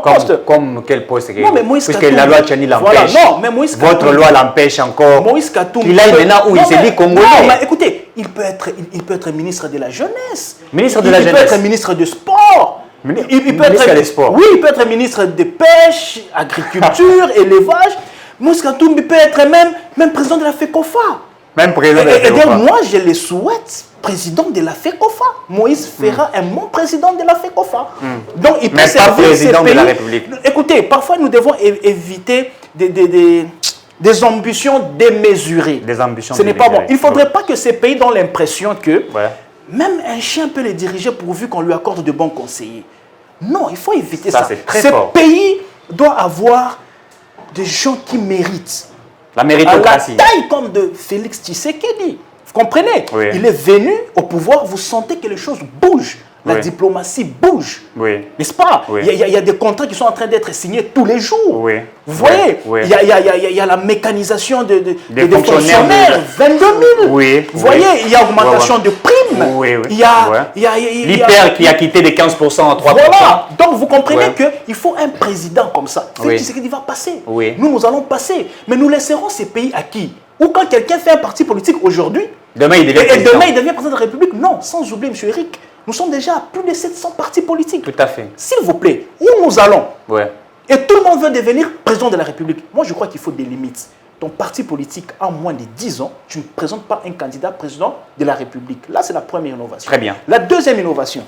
[SPEAKER 5] postes.
[SPEAKER 4] Comme quel poste?
[SPEAKER 5] Non, mais Moïse
[SPEAKER 4] Puisque
[SPEAKER 5] Katumbi,
[SPEAKER 4] la loi Tchani l'empêche.
[SPEAKER 5] Voilà, non, mais Moïse Katumbi,
[SPEAKER 4] votre loi l'empêche encore.
[SPEAKER 5] Moïse Katumbi.
[SPEAKER 4] Il a maintenant où il s'est dit congolais.
[SPEAKER 5] Non, mais écoutez, il peut être ministre de la jeunesse.
[SPEAKER 4] Ministre de la jeunesse.
[SPEAKER 5] Il peut être ministre de sport.
[SPEAKER 4] Ministre des Sports.
[SPEAKER 5] Oui, il peut être ministre de pêche, agriculture, élevage. Moussa Toumbi peut être même président de la FECOFA.
[SPEAKER 4] Même président de la
[SPEAKER 5] Et
[SPEAKER 4] FECOFA.
[SPEAKER 5] moi, je le souhaite président de la FECOFA. Moïse fera un bon président de la FECOFA. Donc, il peut
[SPEAKER 4] Mais pas
[SPEAKER 5] servir
[SPEAKER 4] président
[SPEAKER 5] ces
[SPEAKER 4] de la
[SPEAKER 5] pays.
[SPEAKER 4] République.
[SPEAKER 5] Écoutez, parfois, nous devons éviter des ambitions démesurées.
[SPEAKER 4] Des ambitions
[SPEAKER 5] Ce n'est pas bon.
[SPEAKER 4] démesurées.
[SPEAKER 5] Il ne faudrait pas que ces pays aient l'impression que
[SPEAKER 4] Ouais.
[SPEAKER 5] même un chien peut les diriger pourvu qu'on lui accorde de bons conseillers. Non, il faut éviter
[SPEAKER 4] Ça,
[SPEAKER 5] ça.
[SPEAKER 4] c'est très
[SPEAKER 5] Ces
[SPEAKER 4] fort.
[SPEAKER 5] pays doivent avoir des gens qui méritent.
[SPEAKER 4] La
[SPEAKER 5] À la
[SPEAKER 4] méritocratie.
[SPEAKER 5] taille comme de Félix Tshisekedi. Vous comprenez?
[SPEAKER 4] Oui.
[SPEAKER 5] Il est venu au pouvoir, vous sentez que les choses bougent. La
[SPEAKER 4] Oui.
[SPEAKER 5] diplomatie bouge.
[SPEAKER 4] Oui.
[SPEAKER 5] N'est-ce pas?
[SPEAKER 4] Oui.
[SPEAKER 5] Il y a des contrats qui sont en train d'être signés tous les jours.
[SPEAKER 4] Oui.
[SPEAKER 5] Vous voyez?
[SPEAKER 4] Oui.
[SPEAKER 5] Il y a la mécanisation des
[SPEAKER 4] fonctionnaires
[SPEAKER 5] fonctionnaires, 22 000.
[SPEAKER 4] Oui.
[SPEAKER 5] Vous voyez? Il y a augmentation
[SPEAKER 4] Ouais, ouais.
[SPEAKER 5] de primes.
[SPEAKER 4] Oui, oui.
[SPEAKER 5] Il y a...
[SPEAKER 4] Ouais.
[SPEAKER 5] il y a-
[SPEAKER 4] L'hyper qui a quitté de 15% en 3%.
[SPEAKER 5] Voilà. Donc vous comprenez
[SPEAKER 4] Ouais.
[SPEAKER 5] qu'il faut un président comme ça.
[SPEAKER 4] Oui.
[SPEAKER 5] Félix Tshisekedi va passer.
[SPEAKER 4] Oui.
[SPEAKER 5] Nous allons passer. Mais nous laisserons ces pays à qui? Ou quand quelqu'un fait un parti politique aujourd'hui,
[SPEAKER 4] Demain, il devient
[SPEAKER 5] et
[SPEAKER 4] président.
[SPEAKER 5] demain il devient président de la République. Non, sans oublier M. Eric, nous sommes déjà à plus de 700 partis politiques.
[SPEAKER 4] Tout à fait.
[SPEAKER 5] S'il vous plaît, où nous allons?
[SPEAKER 4] Ouais.
[SPEAKER 5] Et tout le monde veut devenir président de la République. Moi, je crois qu'il faut des limites. Ton parti politique a moins de 10 ans, tu ne présentes pas un candidat président de la République. Là, c'est la première innovation.
[SPEAKER 4] Très bien.
[SPEAKER 5] La deuxième innovation,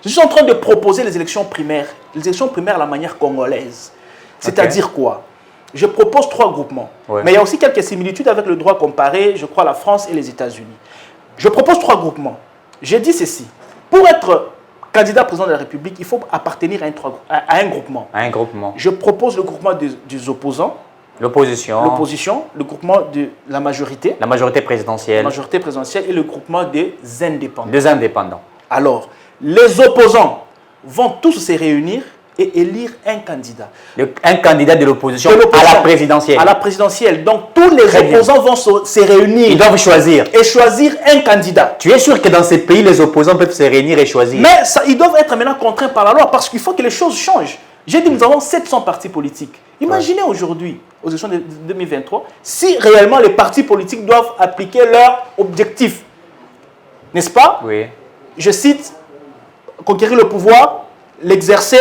[SPEAKER 5] je suis en train de proposer les élections primaires à la manière congolaise. C'est-à-dire quoi? Je propose 3 groupements.
[SPEAKER 4] Ouais.
[SPEAKER 5] Mais il y a aussi quelques similitudes avec le droit comparé, je crois, la France et les États-Unis. Je propose 3 groupements. J'ai dit ceci. Pour être candidat président de la République, il faut appartenir à un groupement.
[SPEAKER 4] Un groupement.
[SPEAKER 5] Je propose le groupement des opposants,
[SPEAKER 4] L'opposition.
[SPEAKER 5] l'opposition, le groupement de la majorité
[SPEAKER 4] présidentielle.
[SPEAKER 5] présidentielle et le groupement des indépendants.
[SPEAKER 4] 2 indépendants.
[SPEAKER 5] Alors, les opposants vont tous se réunir et élire un candidat.
[SPEAKER 4] Un candidat de l'opposition
[SPEAKER 5] De l'opposition
[SPEAKER 4] à la présidentielle.
[SPEAKER 5] À la présidentielle. Donc, tous les
[SPEAKER 4] Très bien.
[SPEAKER 5] opposants vont se réunir
[SPEAKER 4] Ils doivent choisir.
[SPEAKER 5] et choisir un candidat.
[SPEAKER 4] Tu es sûr que dans ces pays, les opposants peuvent se réunir et choisir?
[SPEAKER 5] Mais ça, ils doivent être maintenant contraints par la loi parce qu'il faut que les choses changent. J'ai dit, nous avons 700 partis politiques. Imaginez aujourd'hui, aux élections de 2023, si réellement les partis politiques doivent appliquer leurs objectifs. N'est-ce pas?
[SPEAKER 4] Oui.
[SPEAKER 5] Je cite, conquérir le pouvoir, l'exercer,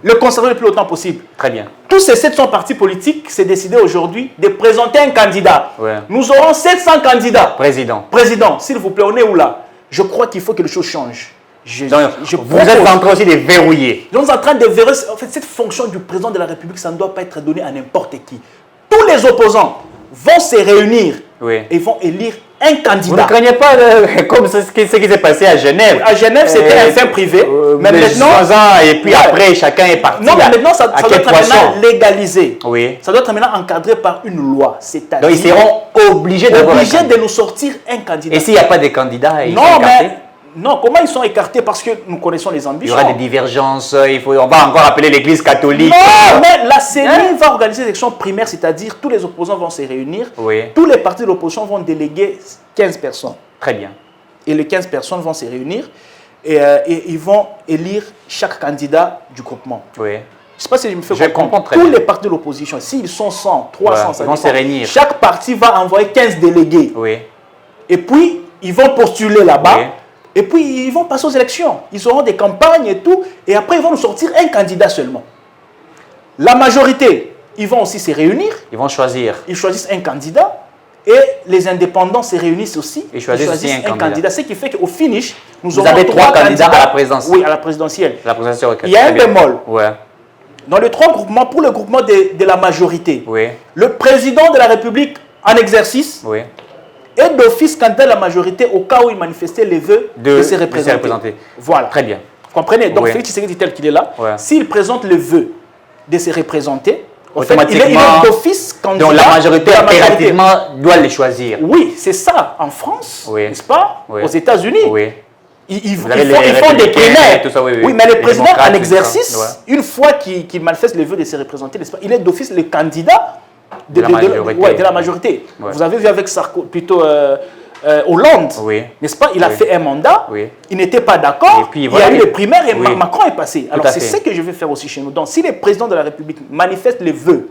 [SPEAKER 5] le conserver le plus longtemps possible.
[SPEAKER 4] Très bien.
[SPEAKER 5] Tous ces 700 partis politiques s'est décidé aujourd'hui de présenter un candidat.
[SPEAKER 4] Ouais.
[SPEAKER 5] Nous aurons 700 candidats.
[SPEAKER 4] Président.
[SPEAKER 5] Président, s'il vous plaît, on est où là? Je crois qu'il faut que les choses changent.
[SPEAKER 4] Donc, vous êtes en train aussi de verrouiller.
[SPEAKER 5] Nous sommes en train de verrouiller. En fait, cette fonction du président de la République, ça ne doit pas être donné à n'importe qui. Tous les opposants vont se réunir
[SPEAKER 4] Oui.
[SPEAKER 5] et vont élire un
[SPEAKER 4] Vous ne
[SPEAKER 5] candidat.
[SPEAKER 4] craignez pas, comme ce qui s'est passé à Genève.
[SPEAKER 5] À Genève, c'était un fait privé. Mais
[SPEAKER 4] les
[SPEAKER 5] maintenant,
[SPEAKER 4] 3 ans, et puis
[SPEAKER 5] Ouais.
[SPEAKER 4] après, chacun est parti.
[SPEAKER 5] non, mais
[SPEAKER 4] là.
[SPEAKER 5] maintenant, ça
[SPEAKER 4] À
[SPEAKER 5] doit
[SPEAKER 4] quel
[SPEAKER 5] être
[SPEAKER 4] poisson?
[SPEAKER 5] maintenant légalisé.
[SPEAKER 4] Oui.
[SPEAKER 5] Ça doit être maintenant encadré par une loi. C'est-à-dire
[SPEAKER 4] Donc, ils seront obligés d'avoir un
[SPEAKER 5] obligés
[SPEAKER 4] candidat.
[SPEAKER 5] de nous sortir un candidat.
[SPEAKER 4] Et s'il n'y a pas de candidat, ils sont
[SPEAKER 5] Non,
[SPEAKER 4] écartés?
[SPEAKER 5] mais non, comment ils sont écartés? Parce que nous connaissons les
[SPEAKER 4] Il y
[SPEAKER 5] ambitions.
[SPEAKER 4] aura des divergences, on va encore appeler l'église catholique.
[SPEAKER 5] Non, mais la CENI
[SPEAKER 4] Hein?
[SPEAKER 5] va organiser des élections primaires, c'est-à-dire tous les opposants vont se réunir.
[SPEAKER 4] Oui.
[SPEAKER 5] Tous les partis de l'opposition vont déléguer 15 personnes.
[SPEAKER 4] Très bien.
[SPEAKER 5] Et les 15 personnes vont se réunir et ils vont élire chaque candidat du groupement.
[SPEAKER 4] Oui.
[SPEAKER 5] Je ne sais pas si je me fais
[SPEAKER 4] Je comprends très
[SPEAKER 5] Tous
[SPEAKER 4] bien.
[SPEAKER 5] les partis de l'opposition, s'ils sont 100, 300,
[SPEAKER 4] Ouais,
[SPEAKER 5] ça
[SPEAKER 4] ils vont
[SPEAKER 5] dépend.
[SPEAKER 4] se réunir.
[SPEAKER 5] Chaque parti va envoyer 15 délégués.
[SPEAKER 4] Oui.
[SPEAKER 5] Et puis, ils vont postuler là-bas.
[SPEAKER 4] Oui.
[SPEAKER 5] Et puis, ils vont passer aux élections. Ils auront des campagnes et tout. Et après, ils vont nous sortir un candidat seulement. La majorité, ils vont aussi se réunir.
[SPEAKER 4] Ils vont choisir.
[SPEAKER 5] Ils choisissent un candidat. Et les indépendants se réunissent aussi.
[SPEAKER 4] Ils choisissent aussi un candidat.
[SPEAKER 5] Ce qui fait qu'au finish, nous
[SPEAKER 4] Vous
[SPEAKER 5] aurons
[SPEAKER 4] avez 3 candidats à la présidence.
[SPEAKER 5] Oui, à la présidentielle.
[SPEAKER 4] La présidentielle.
[SPEAKER 5] Il y a un bémol.
[SPEAKER 4] Ouais.
[SPEAKER 5] Dans les 3 groupements, pour le groupement de la majorité,
[SPEAKER 4] Oui.
[SPEAKER 5] le président de la République en exercice
[SPEAKER 4] Oui.
[SPEAKER 5] est d'office candidat à la majorité au cas où il manifestait les vœux de se
[SPEAKER 4] se
[SPEAKER 5] représenter.
[SPEAKER 4] représenter.
[SPEAKER 5] Voilà.
[SPEAKER 4] Très bien.
[SPEAKER 5] Vous comprenez? Donc,
[SPEAKER 4] Oui.
[SPEAKER 5] Félix Tshisekedi tel qu'il est là,
[SPEAKER 4] Ouais.
[SPEAKER 5] s'il présente le vœu de se représenter, en fait, il
[SPEAKER 4] Automatiquement,
[SPEAKER 5] est d'office candidat.
[SPEAKER 4] Donc la majorité,
[SPEAKER 5] de la majorité.
[SPEAKER 4] impérativement, doit les choisir.
[SPEAKER 5] Oui, c'est ça. En France,
[SPEAKER 4] Oui.
[SPEAKER 5] n'est-ce pas?
[SPEAKER 4] Oui.
[SPEAKER 5] Aux États-unis,
[SPEAKER 4] Oui.
[SPEAKER 5] ils
[SPEAKER 4] Vous avez les
[SPEAKER 5] font des
[SPEAKER 4] républicains
[SPEAKER 5] primaires.
[SPEAKER 4] et tout ça, oui, oui.
[SPEAKER 5] mais le
[SPEAKER 4] Les
[SPEAKER 5] président
[SPEAKER 4] démocrates,
[SPEAKER 5] en
[SPEAKER 4] tout ça.
[SPEAKER 5] exercice,
[SPEAKER 4] Ouais.
[SPEAKER 5] une fois qu'il manifeste le vœu de se représenter, n'est-ce pas, il est d'office le candidat
[SPEAKER 4] De la majorité.
[SPEAKER 5] ouais, de la majorité.
[SPEAKER 4] Ouais.
[SPEAKER 5] Vous avez vu avec Hollande,
[SPEAKER 4] Oui.
[SPEAKER 5] n'est-ce pas? Il a
[SPEAKER 4] Oui.
[SPEAKER 5] fait un mandat,
[SPEAKER 4] Oui.
[SPEAKER 5] il n'était pas d'accord,
[SPEAKER 4] Et puis,
[SPEAKER 5] il y
[SPEAKER 4] voilà.
[SPEAKER 5] a eu les primaires et
[SPEAKER 4] Oui.
[SPEAKER 5] Macron est passé. Alors
[SPEAKER 4] à
[SPEAKER 5] c'est
[SPEAKER 4] fait.
[SPEAKER 5] ce que je vais faire aussi chez nous. Donc si le président de la République manifeste les vœux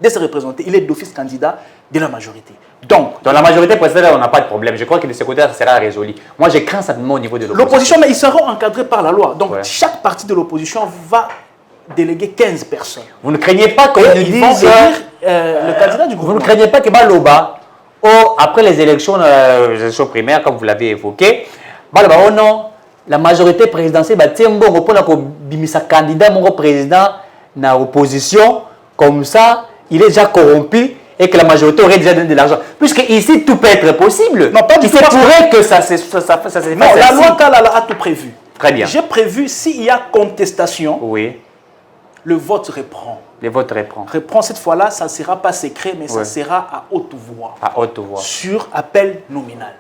[SPEAKER 5] de se représenter, il est d'office candidat de la majorité. Donc,
[SPEAKER 4] dans la majorité présidentielle, on n'a pas de problème. Je crois que de ce côté, ça sera résolu. Moi, je crains simplement au niveau de l'opposition.
[SPEAKER 5] L'opposition, mais ils seront encadrés par la loi. Donc, chaque parti de l'opposition va déléguer 15 personnes.
[SPEAKER 4] Vous ne craignez pas qu'on nous
[SPEAKER 5] ils vont
[SPEAKER 4] dise...
[SPEAKER 5] élire le candidat du gouvernement.
[SPEAKER 4] Vous ne craignez pas que Baloba, après les élections primaires, comme vous l'avez évoqué, Baloba, oh non, la majorité présidentielle va tirer bon pour la candidat, mon président, dans l'opposition, comme ça, il est déjà corrompu et que la majorité aurait déjà donné de l'argent. Puisque ici, tout peut être possible.
[SPEAKER 5] Non, pas du tout.
[SPEAKER 4] Il pourrait que ça se fasse.
[SPEAKER 5] Non, la loi Kalala a tout prévu.
[SPEAKER 4] Très bien.
[SPEAKER 5] J'ai prévu, s'il y a contestation,
[SPEAKER 4] oui,
[SPEAKER 5] le vote reprend.
[SPEAKER 4] le vote reprend.
[SPEAKER 5] Reprend cette fois-là, ça ne sera pas secret, mais ça sera à haute voix.
[SPEAKER 4] À haute voix.
[SPEAKER 5] Sur appel nominal.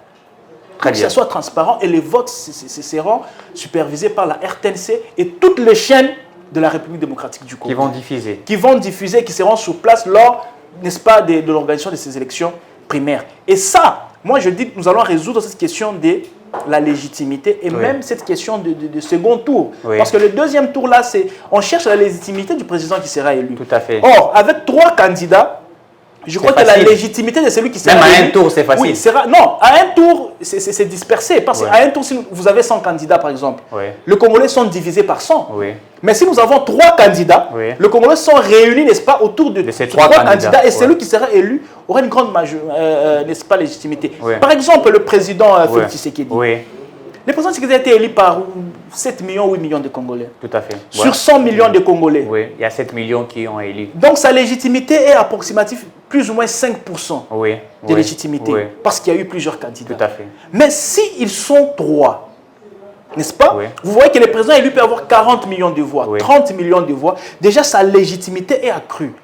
[SPEAKER 4] Très
[SPEAKER 5] que
[SPEAKER 4] bien.
[SPEAKER 5] ça soit transparent et les votes seront supervisés par la RTNC et toutes les chaînes de la République démocratique du Congo.
[SPEAKER 4] Qui vont diffuser.
[SPEAKER 5] Qui vont diffuser, qui seront sur place lors, n'est-ce pas, de l'organisation de ces élections primaires. Et ça, moi je dis que nous allons résoudre cette question de la légitimité et même cette question de second tour.
[SPEAKER 4] Oui.
[SPEAKER 5] Parce que le deuxième tour là, c'est on cherche la légitimité du président qui sera élu.
[SPEAKER 4] Tout à fait.
[SPEAKER 5] Or, avec 3 candidats, je crois que la légitimité de celui qui sera
[SPEAKER 4] même
[SPEAKER 5] élu...
[SPEAKER 4] à un tour, c'est facile.
[SPEAKER 5] Oui, non, à un tour, c'est dispersé. Parce qu'à un tour, si vous avez 100 candidats, par exemple, les Congolais sont divisés par 100.
[SPEAKER 4] Oui.
[SPEAKER 5] Mais si nous avons 3 candidats, les Congolais sont réunis, n'est-ce pas, autour de
[SPEAKER 4] ces
[SPEAKER 5] 3 candidats. Et
[SPEAKER 4] ouais.
[SPEAKER 5] celui qui sera élu aura une grande n'est-ce pas, légitimité.
[SPEAKER 4] Oui.
[SPEAKER 5] Par exemple, le président Félix Tshisekedi.
[SPEAKER 4] Oui.
[SPEAKER 5] Le président Tshisekedi a été élu par 7 millions, 8 millions de Congolais.
[SPEAKER 4] Tout à fait.
[SPEAKER 5] Sur 100 millions de Congolais.
[SPEAKER 4] Oui, il y a 7 millions qui ont élu.
[SPEAKER 5] Donc sa légitimité est approximative plus ou moins 5% de légitimité.
[SPEAKER 4] Oui.
[SPEAKER 5] Parce qu'il y a eu plusieurs candidats.
[SPEAKER 4] Tout à fait.
[SPEAKER 5] Mais s'ils sont 3, n'est-ce pas? Vous voyez que le président élu peut avoir 40 millions de voix, 30 millions de voix. Déjà, sa légitimité est accrue.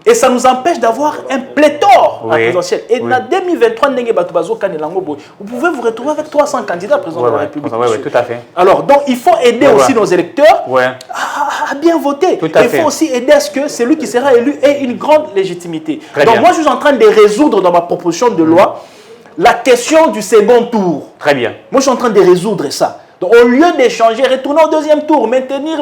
[SPEAKER 5] Et ça nous empêche d'avoir un pléthore à présidentiel. Et en 2023, vous pouvez vous retrouver avec 300 candidats président de la République.
[SPEAKER 4] Oui, tout à fait.
[SPEAKER 5] Alors, donc, il faut aider aussi nos électeurs à bien voter.
[SPEAKER 4] Tout à
[SPEAKER 5] Il
[SPEAKER 4] fait.
[SPEAKER 5] faut aussi aider à ce que celui qui sera élu ait une grande légitimité.
[SPEAKER 4] Très
[SPEAKER 5] donc,
[SPEAKER 4] bien.
[SPEAKER 5] moi, je suis en train de résoudre dans ma proposition de loi la question du second tour.
[SPEAKER 4] Très bien.
[SPEAKER 5] Moi, je suis en train de résoudre ça. Donc, au lieu d'échanger, retourner au deuxième tour, maintenir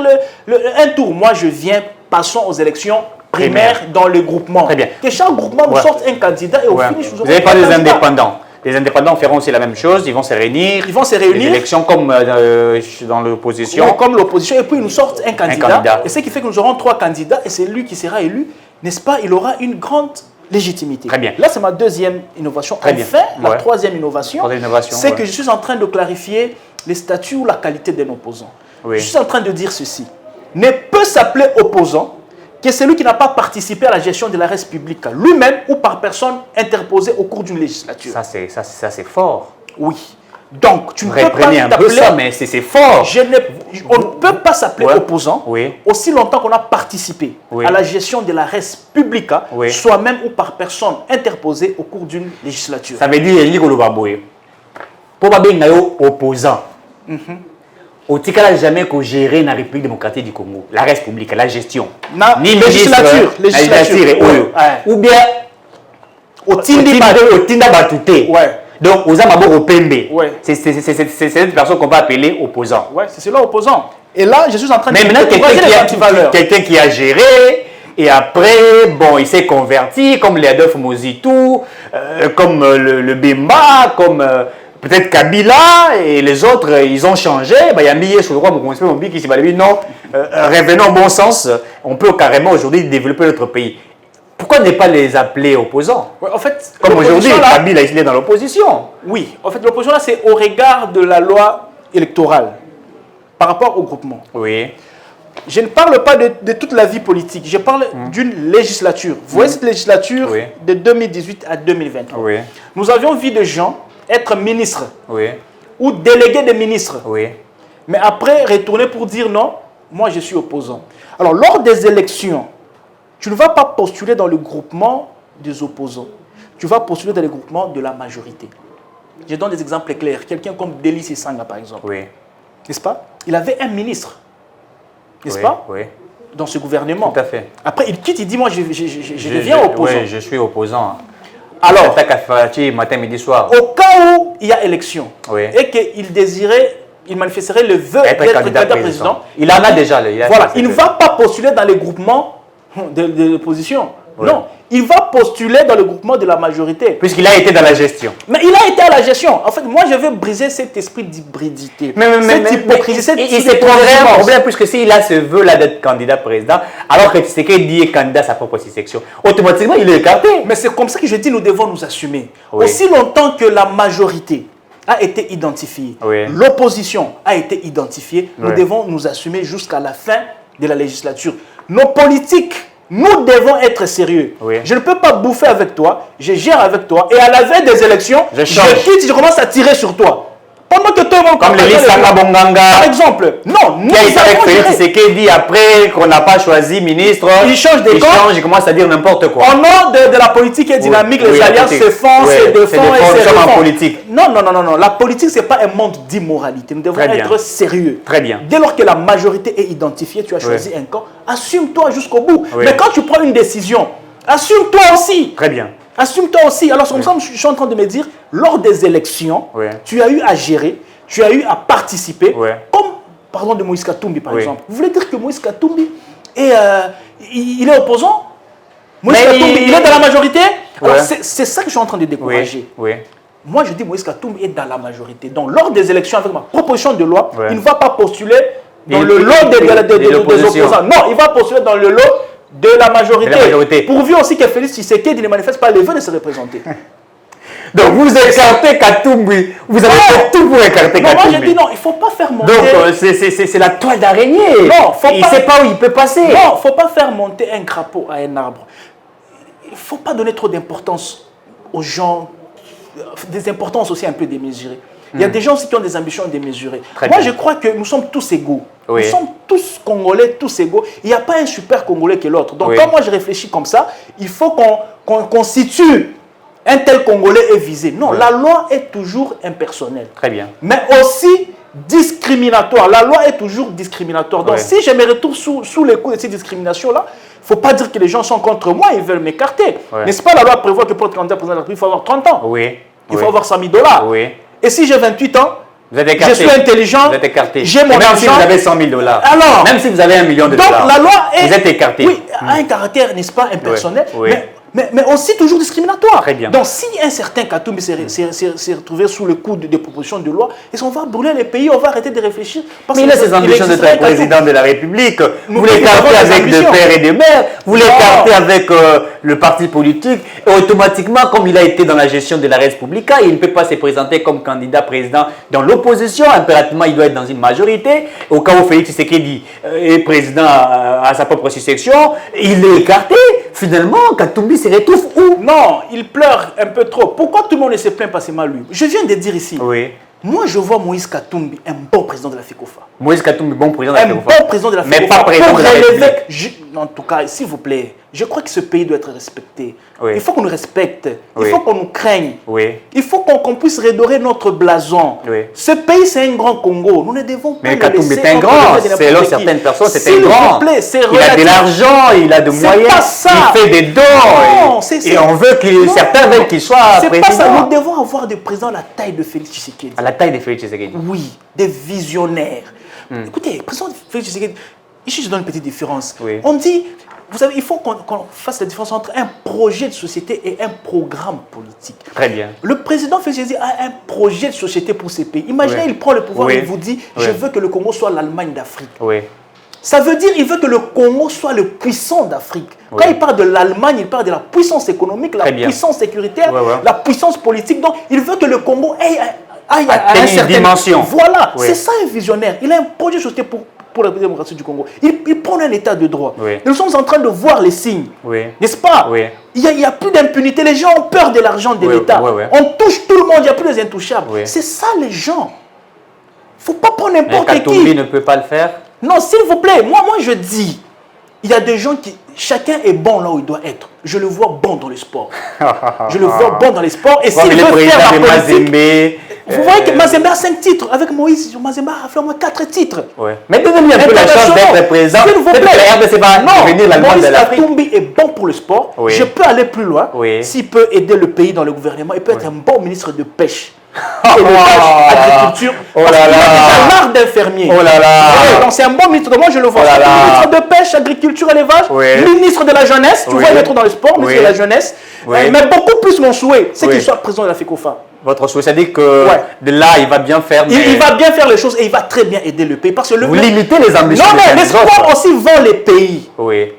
[SPEAKER 5] un tour. Moi, je viens, passons aux élections primaires dans le groupement.
[SPEAKER 4] Très bien.
[SPEAKER 5] Que chaque groupement nous sorte un candidat et au finish, nous aurons
[SPEAKER 4] Vous n'avez pas
[SPEAKER 5] un
[SPEAKER 4] des
[SPEAKER 5] candidat.
[SPEAKER 4] indépendants. Les indépendants feront aussi la même chose. Ils vont se réunir.
[SPEAKER 5] Ils vont se réunir.
[SPEAKER 4] Les élections comme dans l'opposition.
[SPEAKER 5] Comme l'opposition, et puis ils nous sortent un candidat. Et ce qui fait que nous aurons 3 candidats, et c'est lui qui sera élu, n'est-ce pas? Il aura une grande légitimité.
[SPEAKER 4] Très bien.
[SPEAKER 5] Là, c'est ma deuxième innovation.
[SPEAKER 4] Très bien.
[SPEAKER 5] Enfin, la troisième innovation, c'est que je suis en train de clarifier les statuts ou la qualité d'un opposant. Je suis en train de dire ceci. Ne peut s'appeler opposant que celui qui n'a pas participé à la gestion de la res publique, lui-même ou par personne interposée au cours d'une législature.
[SPEAKER 4] Ça, c'est fort.
[SPEAKER 5] Oui. Donc, tu ne peux pas
[SPEAKER 4] Reprenez un peu
[SPEAKER 5] t'appeler...
[SPEAKER 4] ça, mais c'est fort.
[SPEAKER 5] On ne peut pas s'appeler opposant aussi longtemps qu'on a participé à la gestion de la res publica, soi-même ou par personne interposée au cours d'une législature.
[SPEAKER 4] Ça veut dire élire le baboye. Pour pas bien opposant. Au Tikala jamais qu'on gérer la République démocratique du Congo, la res publique, la gestion.
[SPEAKER 5] Ni législature.
[SPEAKER 4] Ou bien au Tinda Batouté. Donc, aux Amabo Pembe. C'est cette personne qu'on va appeler opposant.
[SPEAKER 5] Ouais, c'est cela opposant. Et là, je suis en train de...
[SPEAKER 4] Mais maintenant, quelqu'un qui a géré, et après, bon, il s'est converti, comme les Adolphe Mozitou, comme le Bemba, comme peut-être Kabila, et les autres, ils ont changé. Il y a Millet sur le roi Mokonspé, qui s'est dit non, revenons au bon sens, on peut carrément aujourd'hui développer notre pays. Pourquoi ne pas les appeler opposants?
[SPEAKER 5] En fait,
[SPEAKER 4] comme aujourd'hui, Kabila il est dans l'opposition.
[SPEAKER 5] Oui, en fait, l'opposition là, c'est au regard de la loi électorale, par rapport au groupement.
[SPEAKER 4] Oui.
[SPEAKER 5] Je ne parle pas de toute la vie politique, je parle d'une législature. Vous voyez cette législature de 2018 à 2023. Nous avions vu des gens être ministres ou délégués de ministres. Mais après, retourner pour dire non, moi je suis opposant. Alors, lors des élections, tu ne vas pas postuler dans le groupement des opposants. Tu vas postuler dans le groupement de la majorité. Je donne des exemples clairs. Quelqu'un comme Delis Sanga, par exemple. N'est-ce pas? Il avait un ministre. N'est-ce pas? Dans ce gouvernement.
[SPEAKER 4] Tout à fait.
[SPEAKER 5] Après, il quitte, il dit, moi, je deviens opposant.
[SPEAKER 4] Oui, je suis opposant.
[SPEAKER 5] Alors,
[SPEAKER 4] matin, midi, soir.
[SPEAKER 5] Au cas où il y a élection, et qu'il désirait, il manifesterait le vœu d'être candidat président.
[SPEAKER 4] Il en a déjà.
[SPEAKER 5] Voilà, il ne va pas postuler dans les groupements de l'opposition.
[SPEAKER 4] Ouais.
[SPEAKER 5] Non, il va postuler dans le groupement de la majorité.
[SPEAKER 4] Puisqu'il a été dans la gestion.
[SPEAKER 5] Mais il a été à la gestion. En fait, moi, je veux briser cet esprit d'hybridité. Cette hypocrisie, cette
[SPEAKER 4] il s'est trouvé un problème, puisque s'il a ce vœu-là d'être candidat président, alors que Tshisekedi est candidat à sa propre section, automatiquement, il est écarté.
[SPEAKER 5] Mais c'est comme ça que je dis, nous devons nous assumer.
[SPEAKER 4] Oui.
[SPEAKER 5] Aussi longtemps que la majorité a été identifiée,
[SPEAKER 4] Oui.
[SPEAKER 5] l'opposition a été identifiée, nous
[SPEAKER 4] Oui.
[SPEAKER 5] devons nous assumer jusqu'à la fin de la législature. Nos politiques, nous devons être sérieux.
[SPEAKER 4] Oui.
[SPEAKER 5] Je ne peux pas bouffer avec toi, je gère avec toi, et à la veille des élections,
[SPEAKER 4] Je
[SPEAKER 5] je
[SPEAKER 4] change.
[SPEAKER 5] quitte, je commence à tirer sur toi. Pendant que toi,
[SPEAKER 4] Comme le Lissanga Bonganga,
[SPEAKER 5] par exemple, non, nous
[SPEAKER 4] qui a été avec
[SPEAKER 5] avons
[SPEAKER 4] Félix
[SPEAKER 5] géré.
[SPEAKER 4] Tshisekedi après qu'on n'a pas choisi ministre.
[SPEAKER 5] Il change des camps.
[SPEAKER 4] Il commence à dire n'importe quoi.
[SPEAKER 5] Au nom de la politique et dynamique,
[SPEAKER 4] Oui,
[SPEAKER 5] les
[SPEAKER 4] la
[SPEAKER 5] alliances
[SPEAKER 4] politique.
[SPEAKER 5] se font,
[SPEAKER 4] Ouais,
[SPEAKER 5] se défendent
[SPEAKER 4] se défendent,
[SPEAKER 5] et se
[SPEAKER 4] comme en
[SPEAKER 5] refont.
[SPEAKER 4] politique.
[SPEAKER 5] Non. La politique, ce n'est pas un monde d'immoralité. Nous devons
[SPEAKER 4] Très bien.
[SPEAKER 5] être sérieux.
[SPEAKER 4] Très bien.
[SPEAKER 5] Dès lors que la majorité est identifiée, tu as choisi un camp, assume-toi jusqu'au bout.
[SPEAKER 4] Oui.
[SPEAKER 5] Mais quand tu prends une décision, assume-toi aussi.
[SPEAKER 4] Très bien.
[SPEAKER 5] Assume-toi aussi. Alors, c'est comme ça que je suis en train de me dire, lors des élections,
[SPEAKER 4] Oui.
[SPEAKER 5] tu as eu à gérer, tu as eu à participer,
[SPEAKER 4] Oui.
[SPEAKER 5] comme, pardon, de Moïse Katumbi, par
[SPEAKER 4] Oui.
[SPEAKER 5] exemple. Vous voulez dire que Moïse Katumbi il est opposant? Moïse
[SPEAKER 4] Mais
[SPEAKER 5] Katumbi, il est dans la majorité? Alors,
[SPEAKER 4] Ouais.
[SPEAKER 5] c'est ça que je suis en train de
[SPEAKER 4] Oui.
[SPEAKER 5] décourager.
[SPEAKER 4] Oui.
[SPEAKER 5] Moi, je dis Moïse Katumbi est dans la majorité. Donc, lors des élections, avec ma proposition de loi,
[SPEAKER 4] Ouais.
[SPEAKER 5] il ne va pas postuler dans
[SPEAKER 4] Et-
[SPEAKER 5] le lot des
[SPEAKER 4] l'opposition.
[SPEAKER 5] opposants. Non, il va postuler dans le lot de la majorité.
[SPEAKER 4] De la majorité.
[SPEAKER 5] Pourvu aussi que Félix Tshisekedi ne manifeste pas les vœux de se représenter.
[SPEAKER 4] Donc vous écartez Katumbi. Vous avez fait tout pour écarter
[SPEAKER 5] Non, moi,
[SPEAKER 4] Katumbi.
[SPEAKER 5] je dis non, il ne faut pas faire monter...
[SPEAKER 4] Donc c'est la toile d'araignée.
[SPEAKER 5] Non, faut
[SPEAKER 4] il
[SPEAKER 5] pas-
[SPEAKER 4] ne sait pas où il peut passer.
[SPEAKER 5] Non, il ne faut pas faire monter un crapaud à un arbre. Il ne faut pas donner trop d'importance aux gens, des importances aussi un peu démesurées. Il y a des gens aussi qui ont des ambitions démesurées.
[SPEAKER 4] Très
[SPEAKER 5] Moi,
[SPEAKER 4] bien.
[SPEAKER 5] je crois que nous sommes tous égaux.
[SPEAKER 4] Oui.
[SPEAKER 5] Nous sommes tous Congolais, tous égaux. Il n'y a pas un super Congolais que l'autre. Donc,
[SPEAKER 4] Oui.
[SPEAKER 5] quand moi je réfléchis comme ça, il faut qu'on constitue un tel Congolais est visé. Non,
[SPEAKER 4] Oui.
[SPEAKER 5] la loi est toujours impersonnelle.
[SPEAKER 4] Très bien.
[SPEAKER 5] Mais aussi discriminatoire. La loi est toujours discriminatoire. Donc,
[SPEAKER 4] Ouais.
[SPEAKER 5] si je me retrouve sous les coups de ces discriminations-là, il ne faut pas dire que les gens sont contre moi, ils veulent m'écarter.
[SPEAKER 4] Ouais.
[SPEAKER 5] N'est-ce pas, la loi prévoit que pour être candidat président de la République, il faut avoir 30 ans.
[SPEAKER 4] Oui.
[SPEAKER 5] Il
[SPEAKER 4] Oui.
[SPEAKER 5] faut avoir 100 000 $.
[SPEAKER 4] Oui.
[SPEAKER 5] Et si j'ai 28 ans,
[SPEAKER 4] Vous êtes écarté.
[SPEAKER 5] je suis intelligent,
[SPEAKER 4] Vous êtes écarté.
[SPEAKER 5] j'ai mon
[SPEAKER 4] Et même si
[SPEAKER 5] argent.
[SPEAKER 4] vous avez 100 000 $.
[SPEAKER 5] Alors,
[SPEAKER 4] même si vous avez 1 million de
[SPEAKER 5] donc
[SPEAKER 4] dollars.
[SPEAKER 5] la loi est...
[SPEAKER 4] Vous êtes écarté.
[SPEAKER 5] Oui, a un caractère, n'est-ce pas, impersonnel,
[SPEAKER 4] Oui.
[SPEAKER 5] mais aussi toujours discriminatoire.
[SPEAKER 4] Très bien.
[SPEAKER 5] Donc si un certain Katumbi s'est retrouvé sous le coup des propositions de loi, et on va brûler les pays, on va arrêter de réfléchir. Parce
[SPEAKER 4] Mais il a
[SPEAKER 5] que
[SPEAKER 4] ses ambitions
[SPEAKER 5] existerait
[SPEAKER 4] d'être
[SPEAKER 5] un Katumbi.
[SPEAKER 4] président de la République. Vous
[SPEAKER 5] Nous
[SPEAKER 4] l'écartez
[SPEAKER 5] avons des
[SPEAKER 4] avec de
[SPEAKER 5] ambitions.
[SPEAKER 4] pères et de mères. Vous l'écartez
[SPEAKER 5] Non.
[SPEAKER 4] avec le parti politique. Et automatiquement, comme il a été dans la gestion de la République, il ne peut pas se présenter comme candidat président dans l'opposition. Impérativement, il doit être dans une majorité. Au cas où Félix Tshisekedi est président à sa propre section, il est écarté. Finalement, Katumbi se retrouve où?
[SPEAKER 5] Non, il pleure un peu trop. Pourquoi tout le monde ne se plaint pas seulement lui? Je viens de dire ici.
[SPEAKER 4] Oui.
[SPEAKER 5] Moi, je vois Moïse Katumbi, un bon président de la FECOFA.
[SPEAKER 4] Moïse Katumbi, bon président de la
[SPEAKER 5] Un
[SPEAKER 4] République.
[SPEAKER 5] bon président de la
[SPEAKER 4] Mais
[SPEAKER 5] FECOFA.
[SPEAKER 4] pas président
[SPEAKER 5] pour
[SPEAKER 4] de la
[SPEAKER 5] relever-
[SPEAKER 4] République.
[SPEAKER 5] En tout cas, s'il vous plaît, je crois que ce pays doit être respecté.
[SPEAKER 4] Oui.
[SPEAKER 5] Il faut qu'on nous respecte.
[SPEAKER 4] Oui.
[SPEAKER 5] Il faut qu'on nous craigne.
[SPEAKER 4] Oui.
[SPEAKER 5] Il faut qu'on puisse redorer notre blason.
[SPEAKER 4] Oui.
[SPEAKER 5] Ce pays, c'est un grand Congo. Nous ne devons pas
[SPEAKER 4] Mais
[SPEAKER 5] le
[SPEAKER 4] Katumbi
[SPEAKER 5] laisser
[SPEAKER 4] est un
[SPEAKER 5] entre
[SPEAKER 4] grand.
[SPEAKER 5] les mains de n'importe
[SPEAKER 4] Selon
[SPEAKER 5] qui.
[SPEAKER 4] certaines personnes, c'est
[SPEAKER 5] S'il
[SPEAKER 4] un grand.
[SPEAKER 5] vous plaît, c'est
[SPEAKER 4] Il a de
[SPEAKER 5] relatif.
[SPEAKER 4] l'argent, il a de
[SPEAKER 5] C'est
[SPEAKER 4] moyens.
[SPEAKER 5] pas ça.
[SPEAKER 4] Il fait des dons.
[SPEAKER 5] Non,
[SPEAKER 4] et on veut que
[SPEAKER 5] Non.
[SPEAKER 4] certains veulent qu'il soit
[SPEAKER 5] C'est
[SPEAKER 4] président.
[SPEAKER 5] pas ça. Nous devons avoir des présidents à la taille de Félix Tshisekedi.
[SPEAKER 4] À la taille de Félix Tshisekedi.
[SPEAKER 5] Oui, des visionnaires. Écoutez, président Félix Tshisekedi, ici je donne une petite différence.
[SPEAKER 4] Oui.
[SPEAKER 5] On dit, vous savez, il faut qu'on fasse la différence entre un projet de société et un programme politique.
[SPEAKER 4] Très bien.
[SPEAKER 5] Le président Félix Tshisekedi a un projet de société pour ces pays. Imaginez,
[SPEAKER 4] Oui.
[SPEAKER 5] il prend le pouvoir
[SPEAKER 4] Oui.
[SPEAKER 5] et il vous dit,
[SPEAKER 4] Oui.
[SPEAKER 5] je veux que le Congo soit l'Allemagne d'Afrique.
[SPEAKER 4] Oui.
[SPEAKER 5] Ça veut dire qu'il veut que le Congo soit le puissant d'Afrique.
[SPEAKER 4] Oui.
[SPEAKER 5] Quand il parle de l'Allemagne, il parle de la puissance économique, la
[SPEAKER 4] Très bien.
[SPEAKER 5] puissance sécuritaire,
[SPEAKER 4] Ouais, ouais.
[SPEAKER 5] la puissance politique. Donc, il veut que le Congo aille à
[SPEAKER 4] Atteigne
[SPEAKER 5] un
[SPEAKER 4] une
[SPEAKER 5] certain...
[SPEAKER 4] dimension.
[SPEAKER 5] Voilà,
[SPEAKER 4] Oui.
[SPEAKER 5] c'est ça un visionnaire. Il a un projet de société pour la démocratie du Congo. Il prend un état de droit.
[SPEAKER 4] Oui.
[SPEAKER 5] Et nous sommes en train de voir les signes.
[SPEAKER 4] Oui.
[SPEAKER 5] N'est-ce pas?
[SPEAKER 4] Oui.
[SPEAKER 5] Il n'y a plus d'impunité. Les gens ont peur de l'argent de
[SPEAKER 4] Oui,
[SPEAKER 5] l'État.
[SPEAKER 4] oui, oui.
[SPEAKER 5] On touche tout le monde, il n'y a plus les intouchables.
[SPEAKER 4] Oui.
[SPEAKER 5] C'est ça les gens. Il ne faut pas prendre
[SPEAKER 4] Mais
[SPEAKER 5] n'importe
[SPEAKER 4] Katumbi
[SPEAKER 5] qui.
[SPEAKER 4] ne peut pas le faire.
[SPEAKER 5] Non, s'il vous plaît, moi je dis, il y a des gens qui, chacun est bon là où il doit être. Je le vois bon dans le sport. Je le vois bon dans les sports. Et
[SPEAKER 4] Comme
[SPEAKER 5] s'il
[SPEAKER 4] il est
[SPEAKER 5] veut
[SPEAKER 4] président
[SPEAKER 5] faire
[SPEAKER 4] de
[SPEAKER 5] la politique,
[SPEAKER 4] Mazembe.
[SPEAKER 5] vous voyez que Mazembe a 5 titres. Avec Moïse, Mazembe a fait au moins 4 titres.
[SPEAKER 4] Ouais. Mais donnez-lui un peu la chance d'être président.
[SPEAKER 5] S'il vous
[SPEAKER 4] Peut-être
[SPEAKER 5] plaît.
[SPEAKER 4] que la RDC va devenir l'Allemagne
[SPEAKER 5] Moïse
[SPEAKER 4] de l'Afrique.
[SPEAKER 5] Katumbi est bon pour le sport.
[SPEAKER 4] Oui.
[SPEAKER 5] Je peux aller plus loin.
[SPEAKER 4] Oui.
[SPEAKER 5] S'il peut aider le pays dans le gouvernement, il peut être un bon ministre de pêche. élevage, agriculture.
[SPEAKER 4] Oh là
[SPEAKER 5] Parce qu'il a
[SPEAKER 4] là.
[SPEAKER 5] déjà l'art d'un fermier.
[SPEAKER 4] Oh là là.
[SPEAKER 5] Ouais, donc c'est un bon ministre. Moi je le vois.
[SPEAKER 4] Oh là
[SPEAKER 5] C'est
[SPEAKER 4] là.
[SPEAKER 5] ministre de pêche, agriculture, élevage,
[SPEAKER 4] Oui.
[SPEAKER 5] ministre de la jeunesse. Tu
[SPEAKER 4] Oui.
[SPEAKER 5] vois, il est trop dans le sport, ministre
[SPEAKER 4] Oui.
[SPEAKER 5] de la jeunesse.
[SPEAKER 4] Oui.
[SPEAKER 5] Mais beaucoup plus mon souhait, c'est
[SPEAKER 4] Oui.
[SPEAKER 5] qu'il soit président de la FECOFA.
[SPEAKER 4] Votre souhait, c'est-à-dire que
[SPEAKER 5] Ouais.
[SPEAKER 4] de là, il va bien faire. Mais
[SPEAKER 5] Il va bien faire les choses et il va très bien aider le pays. Parce que
[SPEAKER 4] vous limitez les ambitions.
[SPEAKER 5] Non, mais les
[SPEAKER 4] des autres.
[SPEAKER 5] sports aussi vont les pays.
[SPEAKER 4] Oui.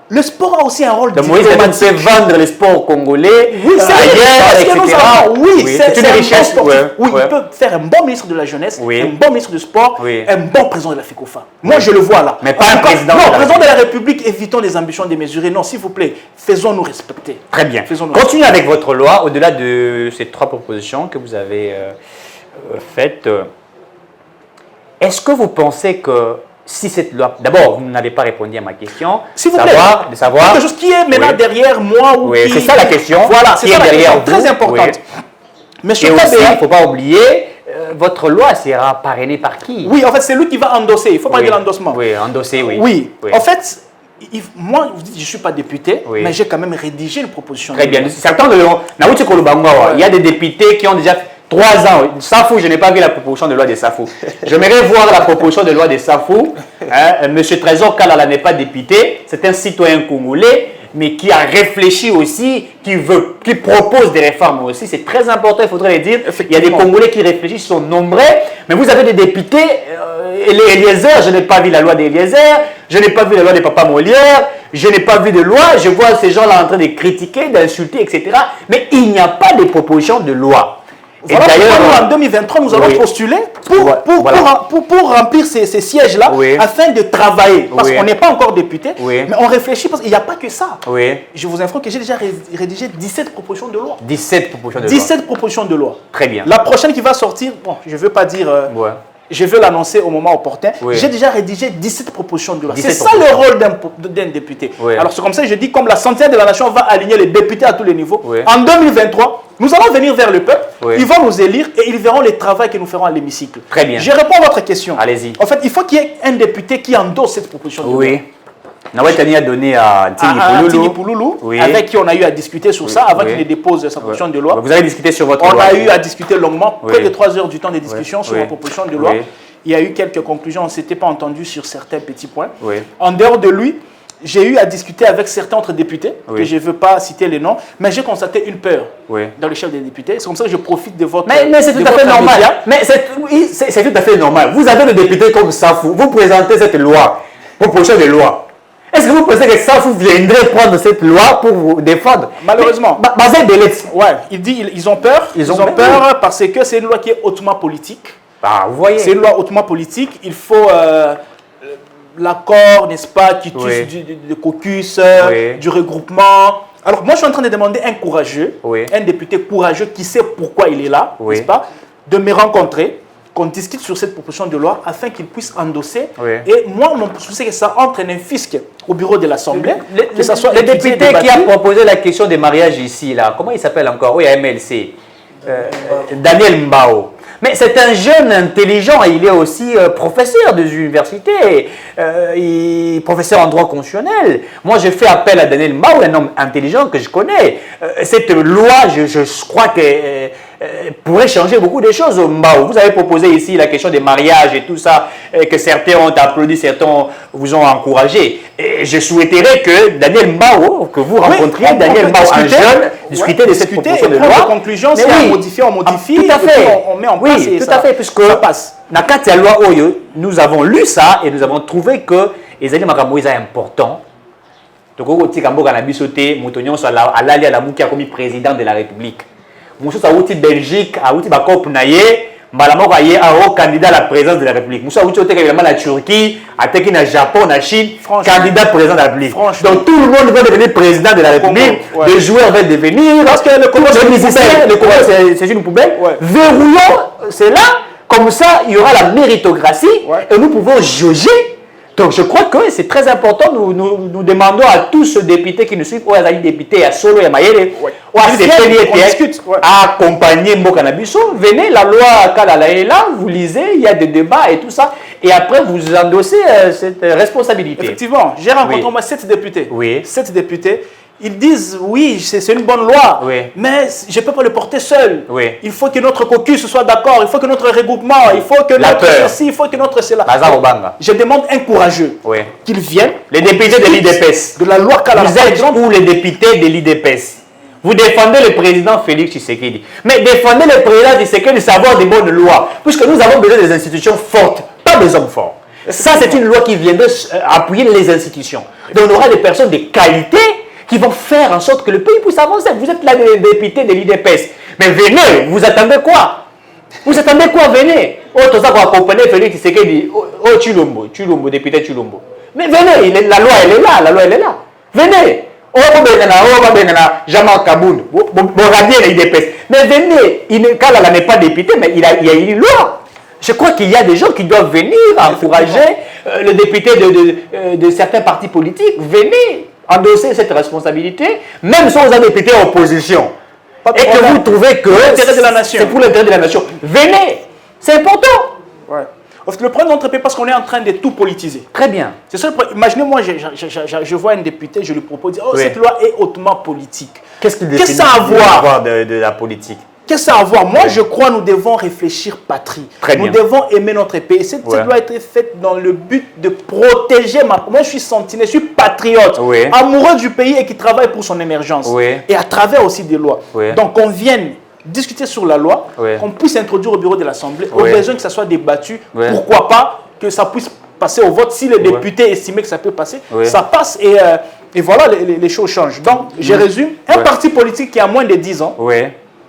[SPEAKER 5] Le sport a aussi un rôle
[SPEAKER 4] Donc Moïse
[SPEAKER 5] diplomatique.
[SPEAKER 4] fait vendre les sports congolais
[SPEAKER 5] Oui, c'est
[SPEAKER 4] ailleurs,
[SPEAKER 5] parce que
[SPEAKER 4] etc.
[SPEAKER 5] nous avons, oui, c'est
[SPEAKER 4] une
[SPEAKER 5] un
[SPEAKER 4] richesse.
[SPEAKER 5] bon sportif.
[SPEAKER 4] Ouais,
[SPEAKER 5] Oui,
[SPEAKER 4] ouais.
[SPEAKER 5] il peut faire un bon ministre de la jeunesse,
[SPEAKER 4] Oui.
[SPEAKER 5] un bon ministre du sport,
[SPEAKER 4] Oui.
[SPEAKER 5] un bon président de la FECOFA. Moi, je le vois là.
[SPEAKER 4] Mais pas
[SPEAKER 5] En
[SPEAKER 4] un
[SPEAKER 5] tout cas,
[SPEAKER 4] président de
[SPEAKER 5] Non,
[SPEAKER 4] la
[SPEAKER 5] président de la République, évitons les ambitions démesurées. Non, s'il vous plaît, faisons-nous respecter.
[SPEAKER 4] Très bien.
[SPEAKER 5] Faisons-nous
[SPEAKER 4] Continuez avec votre loi, au-delà de ces 3 propositions que vous avez faites. Est-ce que vous pensez que si cette loi... D'abord, vous n'avez pas répondu à ma question.
[SPEAKER 5] S'il vous plaît,
[SPEAKER 4] De savoir...
[SPEAKER 5] quelque chose qui est maintenant
[SPEAKER 4] Oui.
[SPEAKER 5] derrière moi ou
[SPEAKER 4] Oui,
[SPEAKER 5] qui...
[SPEAKER 4] c'est ça la question.
[SPEAKER 5] Voilà, c'est
[SPEAKER 4] Qui
[SPEAKER 5] ça
[SPEAKER 4] est
[SPEAKER 5] la
[SPEAKER 4] derrière
[SPEAKER 5] question, très
[SPEAKER 4] vous.
[SPEAKER 5] importante.
[SPEAKER 4] Oui.
[SPEAKER 5] Monsieur
[SPEAKER 4] Et aussi, il
[SPEAKER 5] Kabea,
[SPEAKER 4] ne faut pas oublier, votre loi sera parrainée par qui?
[SPEAKER 5] oui, en fait, c'est lui qui va endosser. Il faut parler
[SPEAKER 4] Oui.
[SPEAKER 5] de l'endossement.
[SPEAKER 4] Oui, endosser, oui.
[SPEAKER 5] Oui. En fait, moi, vous dites, je ne suis pas député,
[SPEAKER 4] Oui.
[SPEAKER 5] mais j'ai quand même rédigé une proposition.
[SPEAKER 4] Très
[SPEAKER 5] de
[SPEAKER 4] bien.
[SPEAKER 5] loi.
[SPEAKER 4] Certains de il y a des députés qui ont déjà 3 ans. Safou, je n'ai pas vu la proposition de loi de Safou. J'aimerais voir la proposition de loi de Safou. Monsieur Trésor Kalala n'est pas député, c'est un citoyen congolais, mais qui a réfléchi aussi, qui propose des réformes aussi. C'est très important, il faudrait le dire. Il y a des Congolais qui réfléchissent, sont nombreux, mais vous avez des députés. Eliezer, je n'ai pas vu la loi d'Eliezer, je n'ai pas vu la loi de Papa Molière, je n'ai pas vu de loi, je vois ces gens-là en train de critiquer, d'insulter, etc. Mais il n'y a pas de proposition de loi.
[SPEAKER 5] Voilà pourquoi nous, en 2023, nous allons
[SPEAKER 4] Oui.
[SPEAKER 5] postuler pour remplir ces sièges-là,
[SPEAKER 4] Oui.
[SPEAKER 5] afin de travailler. Parce
[SPEAKER 4] Oui.
[SPEAKER 5] qu'on n'est pas encore député,
[SPEAKER 4] Oui.
[SPEAKER 5] mais on réfléchit parce qu'il n'y a pas que ça.
[SPEAKER 4] Oui.
[SPEAKER 5] Je vous informe que j'ai déjà rédigé 17 propositions de loi.
[SPEAKER 4] 17 propositions de loi.
[SPEAKER 5] 17 propositions de loi.
[SPEAKER 4] Très bien.
[SPEAKER 5] La prochaine qui va sortir, bon, je ne veux pas dire...
[SPEAKER 4] Ouais.
[SPEAKER 5] Je veux l'annoncer au moment opportun.
[SPEAKER 4] Oui.
[SPEAKER 5] J'ai déjà rédigé 17 propositions de loi. C'est
[SPEAKER 4] 17
[SPEAKER 5] ça le
[SPEAKER 4] propositions.
[SPEAKER 5] rôle d'un député.
[SPEAKER 4] Oui.
[SPEAKER 5] Alors c'est comme ça que je dis, comme la santé de la nation va aligner les députés à tous les niveaux,
[SPEAKER 4] Oui.
[SPEAKER 5] en 2023, nous allons venir vers le peuple,
[SPEAKER 4] Oui.
[SPEAKER 5] ils vont nous élire et ils verront le travail que nous ferons à l'hémicycle.
[SPEAKER 4] Très bien.
[SPEAKER 5] Je réponds à votre question.
[SPEAKER 4] Allez-y.
[SPEAKER 5] En fait, il faut qu'il y ait un député qui endosse cette proposition de loi.
[SPEAKER 4] Oui. Nawetani a donné à Ntini
[SPEAKER 5] À
[SPEAKER 4] Pouloulou.
[SPEAKER 5] Ntini Pouloulou,
[SPEAKER 4] Oui.
[SPEAKER 5] avec qui on a eu à discuter sur ça avant
[SPEAKER 4] Oui.
[SPEAKER 5] qu'il ne dépose sa proposition de loi.
[SPEAKER 4] Vous avez discuté sur votre
[SPEAKER 5] On
[SPEAKER 4] loi.
[SPEAKER 5] a eu à discuter longuement,
[SPEAKER 4] Oui.
[SPEAKER 5] près de 3 heures du temps de discussion sur
[SPEAKER 4] Oui.
[SPEAKER 5] ma proposition de loi.
[SPEAKER 4] Oui.
[SPEAKER 5] Il y a eu quelques conclusions, on ne s'était pas entendu sur certains petits points.
[SPEAKER 4] Oui.
[SPEAKER 5] En dehors de lui, j'ai eu à discuter avec certains autres députés,
[SPEAKER 4] Oui.
[SPEAKER 5] que je ne veux pas citer les noms, mais j'ai constaté une peur
[SPEAKER 4] Oui.
[SPEAKER 5] dans les chefs des députés. C'est comme ça que je profite de votre...
[SPEAKER 4] Mais c'est
[SPEAKER 5] de
[SPEAKER 4] tout à fait
[SPEAKER 5] votre
[SPEAKER 4] normal.
[SPEAKER 5] média.
[SPEAKER 4] Mais c'est tout à fait normal. Vous avez des députés comme Safou. Vous présentez cette loi, proposition de loi. Est-ce que vous pensez que Safou viendrait prendre cette loi pour vous défendre?
[SPEAKER 5] Malheureusement.
[SPEAKER 4] Basé Belet.
[SPEAKER 5] Ouais, il dit ils ont peur.
[SPEAKER 4] Ils
[SPEAKER 5] Ils
[SPEAKER 4] ont
[SPEAKER 5] ont
[SPEAKER 4] peur.
[SPEAKER 5] peur parce que c'est une loi qui est hautement politique.
[SPEAKER 4] Ah, vous voyez.
[SPEAKER 5] C'est une loi hautement politique. Il faut l'accord, n'est-ce pas, qui touche
[SPEAKER 4] Oui.
[SPEAKER 5] du caucus,
[SPEAKER 4] Oui.
[SPEAKER 5] du regroupement. Alors moi, je suis en train de demander un courageux,
[SPEAKER 4] Oui.
[SPEAKER 5] un député courageux qui sait pourquoi il est là,
[SPEAKER 4] Oui.
[SPEAKER 5] n'est-ce pas, de me rencontrer, qu'on discute sur cette proposition de loi afin qu'il puisse endosser.
[SPEAKER 4] Oui.
[SPEAKER 5] Et moi, mon souci, c'est que ça entraîne un fisc au bureau de l'Assemblée, que ça soit
[SPEAKER 4] le
[SPEAKER 5] étudié,
[SPEAKER 4] député qui a
[SPEAKER 5] débattu.
[SPEAKER 4] proposé la question des mariages ici, là, comment il s'appelle encore? Oui, à MLC. Daniel Mbao. Mais c'est un jeune intelligent, il est aussi professeur des universités, professeur en droit constitutionnel. Moi, je fais appel à Daniel Mbao, un homme intelligent que je connais. Cette loi, je crois que pourrait changer beaucoup de choses au Mbao. Vous avez proposé ici la question des mariages et tout ça, que certains ont applaudi, certains vous ont encouragé. Et je souhaiterais que Daniel Mbao, que vous rencontriez, Daniel Mbao, un jeune, discuter de cette proposition de loi.
[SPEAKER 5] La conclusion,
[SPEAKER 4] Mais
[SPEAKER 5] c'est
[SPEAKER 4] oui.
[SPEAKER 5] à modifier, on modifie,
[SPEAKER 4] Tout à
[SPEAKER 5] et puis
[SPEAKER 4] fait.
[SPEAKER 5] on met en
[SPEAKER 4] oui,
[SPEAKER 5] place et
[SPEAKER 4] tout
[SPEAKER 5] ça,
[SPEAKER 4] à fait, puisque
[SPEAKER 5] ça passe.
[SPEAKER 4] na kati ya loi oyo, nous avons lu ça et nous avons trouvé que ezali makambo eza important. Toko kotika mboka na biso te, moto nyonso alali alamuki akomi président de la République. Mosusu awuti Belgique, awuti bakope na ye, mbala moko aye ao candidat à la présidence de la République. Mosusu awuti oteka évidemment la Turquie, ateki na Japon, na Chine,
[SPEAKER 5] Franchement.
[SPEAKER 4] candidat président de la République.
[SPEAKER 5] Franchement.
[SPEAKER 4] Donc tout le monde va devenir président de la République,
[SPEAKER 5] ouais.
[SPEAKER 4] les joueurs vont devenir.
[SPEAKER 5] Parce que le Congo, c'est une
[SPEAKER 4] musicien,
[SPEAKER 5] poubelle.
[SPEAKER 4] le Congo, c'est une poubelle.
[SPEAKER 5] Ouais.
[SPEAKER 4] Verrouillons cela, comme ça il y aura la méritocratie
[SPEAKER 5] Ouais.
[SPEAKER 4] et nous pouvons juger. Donc je crois que c'est très important, nous demandons à tous ceux députés qui nous suivent, aux députés à Solo et à Mayele,
[SPEAKER 5] Ouais.
[SPEAKER 4] à
[SPEAKER 5] discute, ouais.
[SPEAKER 4] accompagner Mboka Nabiso, venez, la loi Kalala est là, vous lisez, il y a des débats et tout ça, et après vous endossez cette responsabilité.
[SPEAKER 5] Effectivement, j'ai rencontré
[SPEAKER 4] Oui.
[SPEAKER 5] moi 7 députés.
[SPEAKER 4] Oui.
[SPEAKER 5] 7 députés. Ils disent, oui, c'est une bonne loi,
[SPEAKER 4] Oui.
[SPEAKER 5] mais je ne peux pas le porter seul.
[SPEAKER 4] Oui.
[SPEAKER 5] Il faut que notre caucus soit d'accord, il faut que notre regroupement, il faut que
[SPEAKER 4] La
[SPEAKER 5] notre
[SPEAKER 4] peur.
[SPEAKER 5] ceci, il faut que notre cela.
[SPEAKER 4] Baza Obanga.
[SPEAKER 5] Je demande un courageux
[SPEAKER 4] Oui.
[SPEAKER 5] qu'il vienne.
[SPEAKER 4] Les députés de l'IDPS.
[SPEAKER 5] De la loi Kalala.
[SPEAKER 4] Vous êtes où les députés de l'IDPS? Vous défendez le président Félix Tshisekedi. Mais défendez le président Tshisekedi de savoir des bonnes lois. Puisque nous avons besoin des institutions fortes, pas des hommes forts. Ça, c'est une loi qui viendrait appuyer les institutions. Donc, on aura des personnes de qualité qui vont faire en sorte que le pays puisse avancer. Vous êtes là, les députés de l'IDPS. Mais venez, vous attendez quoi? Vous attendez quoi? Venez. Oh, tout ça pour accompagner Félix Tshisekedi. Oh, Chilombo, député Chilombo. Mais venez, la loi, elle est là. La loi, elle est là. Venez. Oh, Jamal Kaboun. l'IDPS. Mais venez. Kalala n'est pas député, mais il y a une loi. Je crois qu'il y a des gens qui doivent venir encourager le député de certains partis politiques. Venez endosser cette responsabilité, même si vous êtes député en opposition. Et que vous trouvez que c'est pour l'intérêt de la nation. Venez. C'est important.
[SPEAKER 5] Ouais. Parce que le problème de notre pays, parce qu'on est en train de tout politiser.
[SPEAKER 4] Très bien.
[SPEAKER 5] C'est ça. Imaginez-moi, je vois un député, je lui propose, oh,
[SPEAKER 4] Oui.
[SPEAKER 5] cette loi est hautement politique.
[SPEAKER 4] Qu'est-ce qu'il
[SPEAKER 5] Qu'est-ce que ça a à voir
[SPEAKER 4] de la politique?
[SPEAKER 5] Qu'est-ce que ça a à voir? Moi, je crois que nous devons réfléchir patrie.
[SPEAKER 4] Très
[SPEAKER 5] nous
[SPEAKER 4] bien.
[SPEAKER 5] devons aimer notre pays. Cette loi a été faite dans le but de protéger ma... Moi, je suis sentinelle, je suis patriote,
[SPEAKER 4] Oui.
[SPEAKER 5] amoureux du pays et qui travaille pour son émergence.
[SPEAKER 4] Oui.
[SPEAKER 5] Et à travers aussi des lois.
[SPEAKER 4] Oui.
[SPEAKER 5] Donc, qu'on vienne discuter sur la loi,
[SPEAKER 4] Oui.
[SPEAKER 5] qu'on puisse introduire au bureau de l'Assemblée,
[SPEAKER 4] Oui.
[SPEAKER 5] au besoin que ça soit débattu.
[SPEAKER 4] Oui.
[SPEAKER 5] Pourquoi pas que ça puisse passer au vote. Si les députés estimaient que ça peut passer,
[SPEAKER 4] Oui.
[SPEAKER 5] ça passe et voilà, les choses changent. Donc, je résume. Un
[SPEAKER 4] Oui.
[SPEAKER 5] parti politique qui a moins de 10 ans,
[SPEAKER 4] Oui.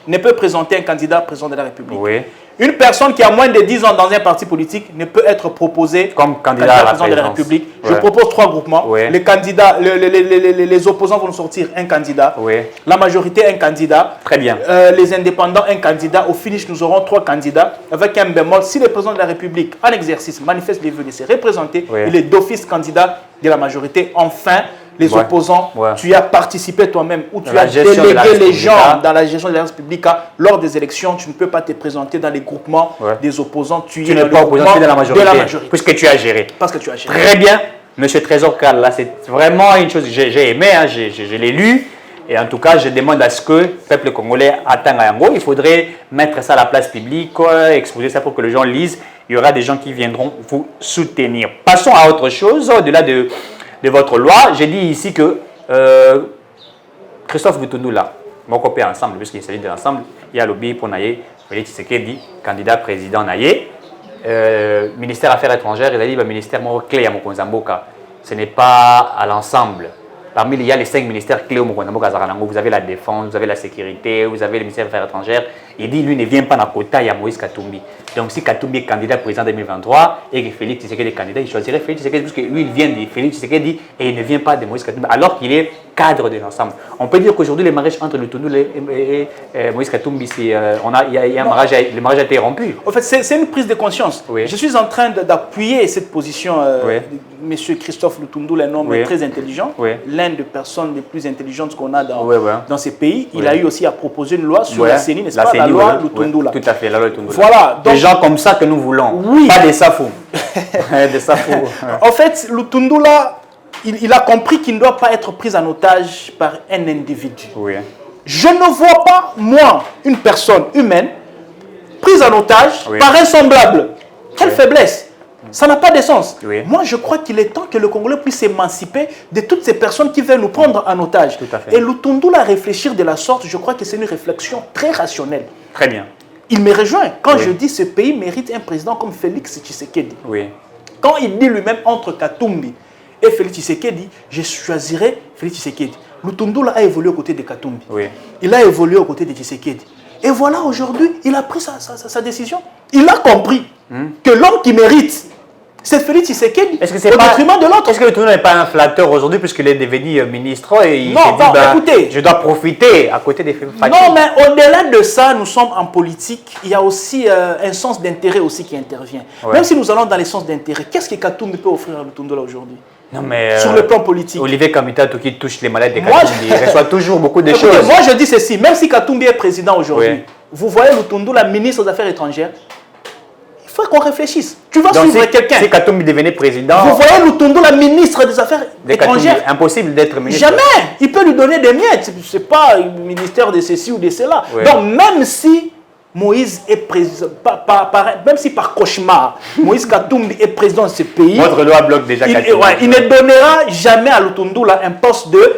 [SPEAKER 5] ne peut présenter un candidat président de la République.
[SPEAKER 4] Oui.
[SPEAKER 5] Une personne qui a moins de 10 ans dans un parti politique ne peut être proposée
[SPEAKER 4] Comme candidat à la
[SPEAKER 5] président de la
[SPEAKER 4] présidence.
[SPEAKER 5] République.
[SPEAKER 4] Ouais.
[SPEAKER 5] Je propose 3 groupements.
[SPEAKER 4] Ouais.
[SPEAKER 5] Les candidats, les opposants vont nous sortir un candidat.
[SPEAKER 4] Ouais.
[SPEAKER 5] La majorité, un candidat.
[SPEAKER 4] Très bien.
[SPEAKER 5] Les indépendants, un candidat. Au finish, nous aurons 3 candidats. Avec un bémol, si le président de la République, en exercice, manifeste les vœux de se représenter,
[SPEAKER 4] Ouais.
[SPEAKER 5] il est d'office candidat de la majorité. Enfin, les
[SPEAKER 4] Ouais.
[SPEAKER 5] opposants,
[SPEAKER 4] Ouais.
[SPEAKER 5] tu as participé toi-même ou tu
[SPEAKER 4] la
[SPEAKER 5] as
[SPEAKER 4] gestion de la
[SPEAKER 5] délégué les
[SPEAKER 4] République,
[SPEAKER 5] gens dans la gestion de la République. Lors des élections, tu ne peux pas te présenter dans les groupements
[SPEAKER 4] Ouais.
[SPEAKER 5] des opposants. Tu
[SPEAKER 4] Tu
[SPEAKER 5] es
[SPEAKER 4] n'es
[SPEAKER 5] dans
[SPEAKER 4] pas
[SPEAKER 5] le
[SPEAKER 4] opposant,
[SPEAKER 5] groupement
[SPEAKER 4] tu es dans la majorité.
[SPEAKER 5] de la majorité.
[SPEAKER 4] Puisque tu as géré.
[SPEAKER 5] Parce que tu as géré.
[SPEAKER 4] Très bien. Monsieur Trésor Karl, là, c'est vraiment une chose que j'ai aimé, hein, je l'ai lu. Et en tout cas, je demande à ce que le peuple congolais atteigne à Yango. Il faudrait mettre ça à la place publique, exposer ça pour que les gens lisent. Il y aura des gens qui viendront vous soutenir. Passons à autre chose, au-delà de votre loi. J'ai dit ici que Christophe Lutundula, mon copain ensemble, puisqu'il s'agit de l'ensemble, il y a lobby pour Naye, Félix Tshisekedi, candidat président Naye. Ministère Affaires étrangères, il a dit le ministère clé à Mokonzamboka. Ce n'est pas à l'ensemble. Parmi il y a les 5 ministères clés au Mokonzamboka Zaranango. Vous avez la défense, vous avez la sécurité, vous avez le ministère des Affaires étrangères. Il dit lui ne vient pas dans le quota, il y a Moïse Katumbi. Donc si Katumbi est candidat président 2023 et que Félix Tshisekedi est candidat, il choisirait Félix Tshisekedi parce que lui il vient de Félix Tshisekedi et il ne vient pas de Moïse Katumbi alors qu'il est cadre de l'ensemble. On peut dire qu'aujourd'hui les mariages entre le Tundou et Moïse Katumbi, il y a un mariage, le mariage a été rompu.
[SPEAKER 5] En fait, c'est une prise de conscience.
[SPEAKER 4] Oui.
[SPEAKER 5] Je suis en train d'appuyer cette position.
[SPEAKER 4] Oui.
[SPEAKER 5] Monsieur Christophe Lutundula, un homme
[SPEAKER 4] Oui.
[SPEAKER 5] très intelligent,
[SPEAKER 4] Oui.
[SPEAKER 5] l'un des personnes les plus intelligentes qu'on a dans,
[SPEAKER 4] Oui, oui.
[SPEAKER 5] dans ces pays. Il
[SPEAKER 4] Oui.
[SPEAKER 5] a eu aussi à proposer une loi sur
[SPEAKER 4] Ouais.
[SPEAKER 5] la CENI, n'est-ce pas, la
[SPEAKER 4] CENI,
[SPEAKER 5] loi
[SPEAKER 4] ouais.
[SPEAKER 5] Lutundula.
[SPEAKER 4] Ouais, tout à fait, la loi Lutundula.
[SPEAKER 5] Voilà, donc-
[SPEAKER 4] des gens comme ça que nous voulons,
[SPEAKER 5] Oui.
[SPEAKER 4] pas des safous. Des safous.
[SPEAKER 5] En fait, Lutundula, il a compris qu'il ne doit pas être pris en otage par un individu.
[SPEAKER 4] Oui.
[SPEAKER 5] Je ne vois pas, moi, une personne humaine prise en otage
[SPEAKER 4] Oui.
[SPEAKER 5] par un semblable. Quelle
[SPEAKER 4] Oui.
[SPEAKER 5] faiblesse! Ça n'a pas de sens.
[SPEAKER 4] Oui.
[SPEAKER 5] Moi, je crois qu'il est temps que le Congolais puisse s'émanciper de toutes ces personnes qui veulent nous prendre en otage.
[SPEAKER 4] Tout à fait.
[SPEAKER 5] Et Lutundula réfléchir de la sorte, je crois que c'est une réflexion très rationnelle.
[SPEAKER 4] Très bien.
[SPEAKER 5] Il me rejoint quand
[SPEAKER 4] Oui.
[SPEAKER 5] je dis ce pays mérite un président comme Félix Tshisekedi.
[SPEAKER 4] Oui.
[SPEAKER 5] Quand il dit lui-même entre Katumbi et Félix Tshisekedi, je choisirais Félix Tshisekedi. Lutundula a évolué aux côtés de Katumbi.
[SPEAKER 4] Oui.
[SPEAKER 5] Il a évolué aux côtés de Tshisekedi. Et voilà, aujourd'hui, il a pris sa décision. Il a compris que l'homme qui mérite, c'est Félix Tshisekedi,
[SPEAKER 4] Est-ce que c'est
[SPEAKER 5] au
[SPEAKER 4] pas
[SPEAKER 5] détriment de l'autre.
[SPEAKER 4] Est-ce que le Tundula n'est pas un flatteur aujourd'hui puisqu'il est devenu ministre et il
[SPEAKER 5] Non,
[SPEAKER 4] s'est dit
[SPEAKER 5] non,
[SPEAKER 4] bah,
[SPEAKER 5] écoutez.
[SPEAKER 4] je dois profiter à côté des Félix.
[SPEAKER 5] Non, mais au-delà de ça, nous sommes en politique. Il y a aussi un sens d'intérêt aussi qui intervient.
[SPEAKER 4] Ouais.
[SPEAKER 5] Même si nous allons dans les sens d'intérêt, qu'est-ce que Katumbi peut offrir à Lutundula aujourd'hui
[SPEAKER 4] Non mais
[SPEAKER 5] sur le plan politique?
[SPEAKER 4] Olivier Kamitatou qui touche les malades des
[SPEAKER 5] Moi,
[SPEAKER 4] Katumbi, il reçoit toujours beaucoup de
[SPEAKER 5] Écoutez,
[SPEAKER 4] choses.
[SPEAKER 5] moi je dis ceci, même si Katumbi est président aujourd'hui,
[SPEAKER 4] Oui.
[SPEAKER 5] vous voyez Lutundula, ministre des Affaires étrangères, faut qu'on réfléchisse. Tu vas
[SPEAKER 4] Donc,
[SPEAKER 5] suivre quelqu'un.
[SPEAKER 4] Si Katumbi devenait président...
[SPEAKER 5] Vous voyez Lutondo, la ministre des Affaires étrangères.
[SPEAKER 4] Impossible d'être ministre.
[SPEAKER 5] Jamais. Il peut lui donner des miettes. Ce n'est pas le ministère de ceci ou de cela.
[SPEAKER 4] Ouais.
[SPEAKER 5] Donc, même si Moïse est président, même si par cauchemar, Moïse Katumbi est président de ce pays,
[SPEAKER 4] Votre loi bloque déjà Katumbi.
[SPEAKER 5] il ne donnera jamais à Lutondo là, un poste de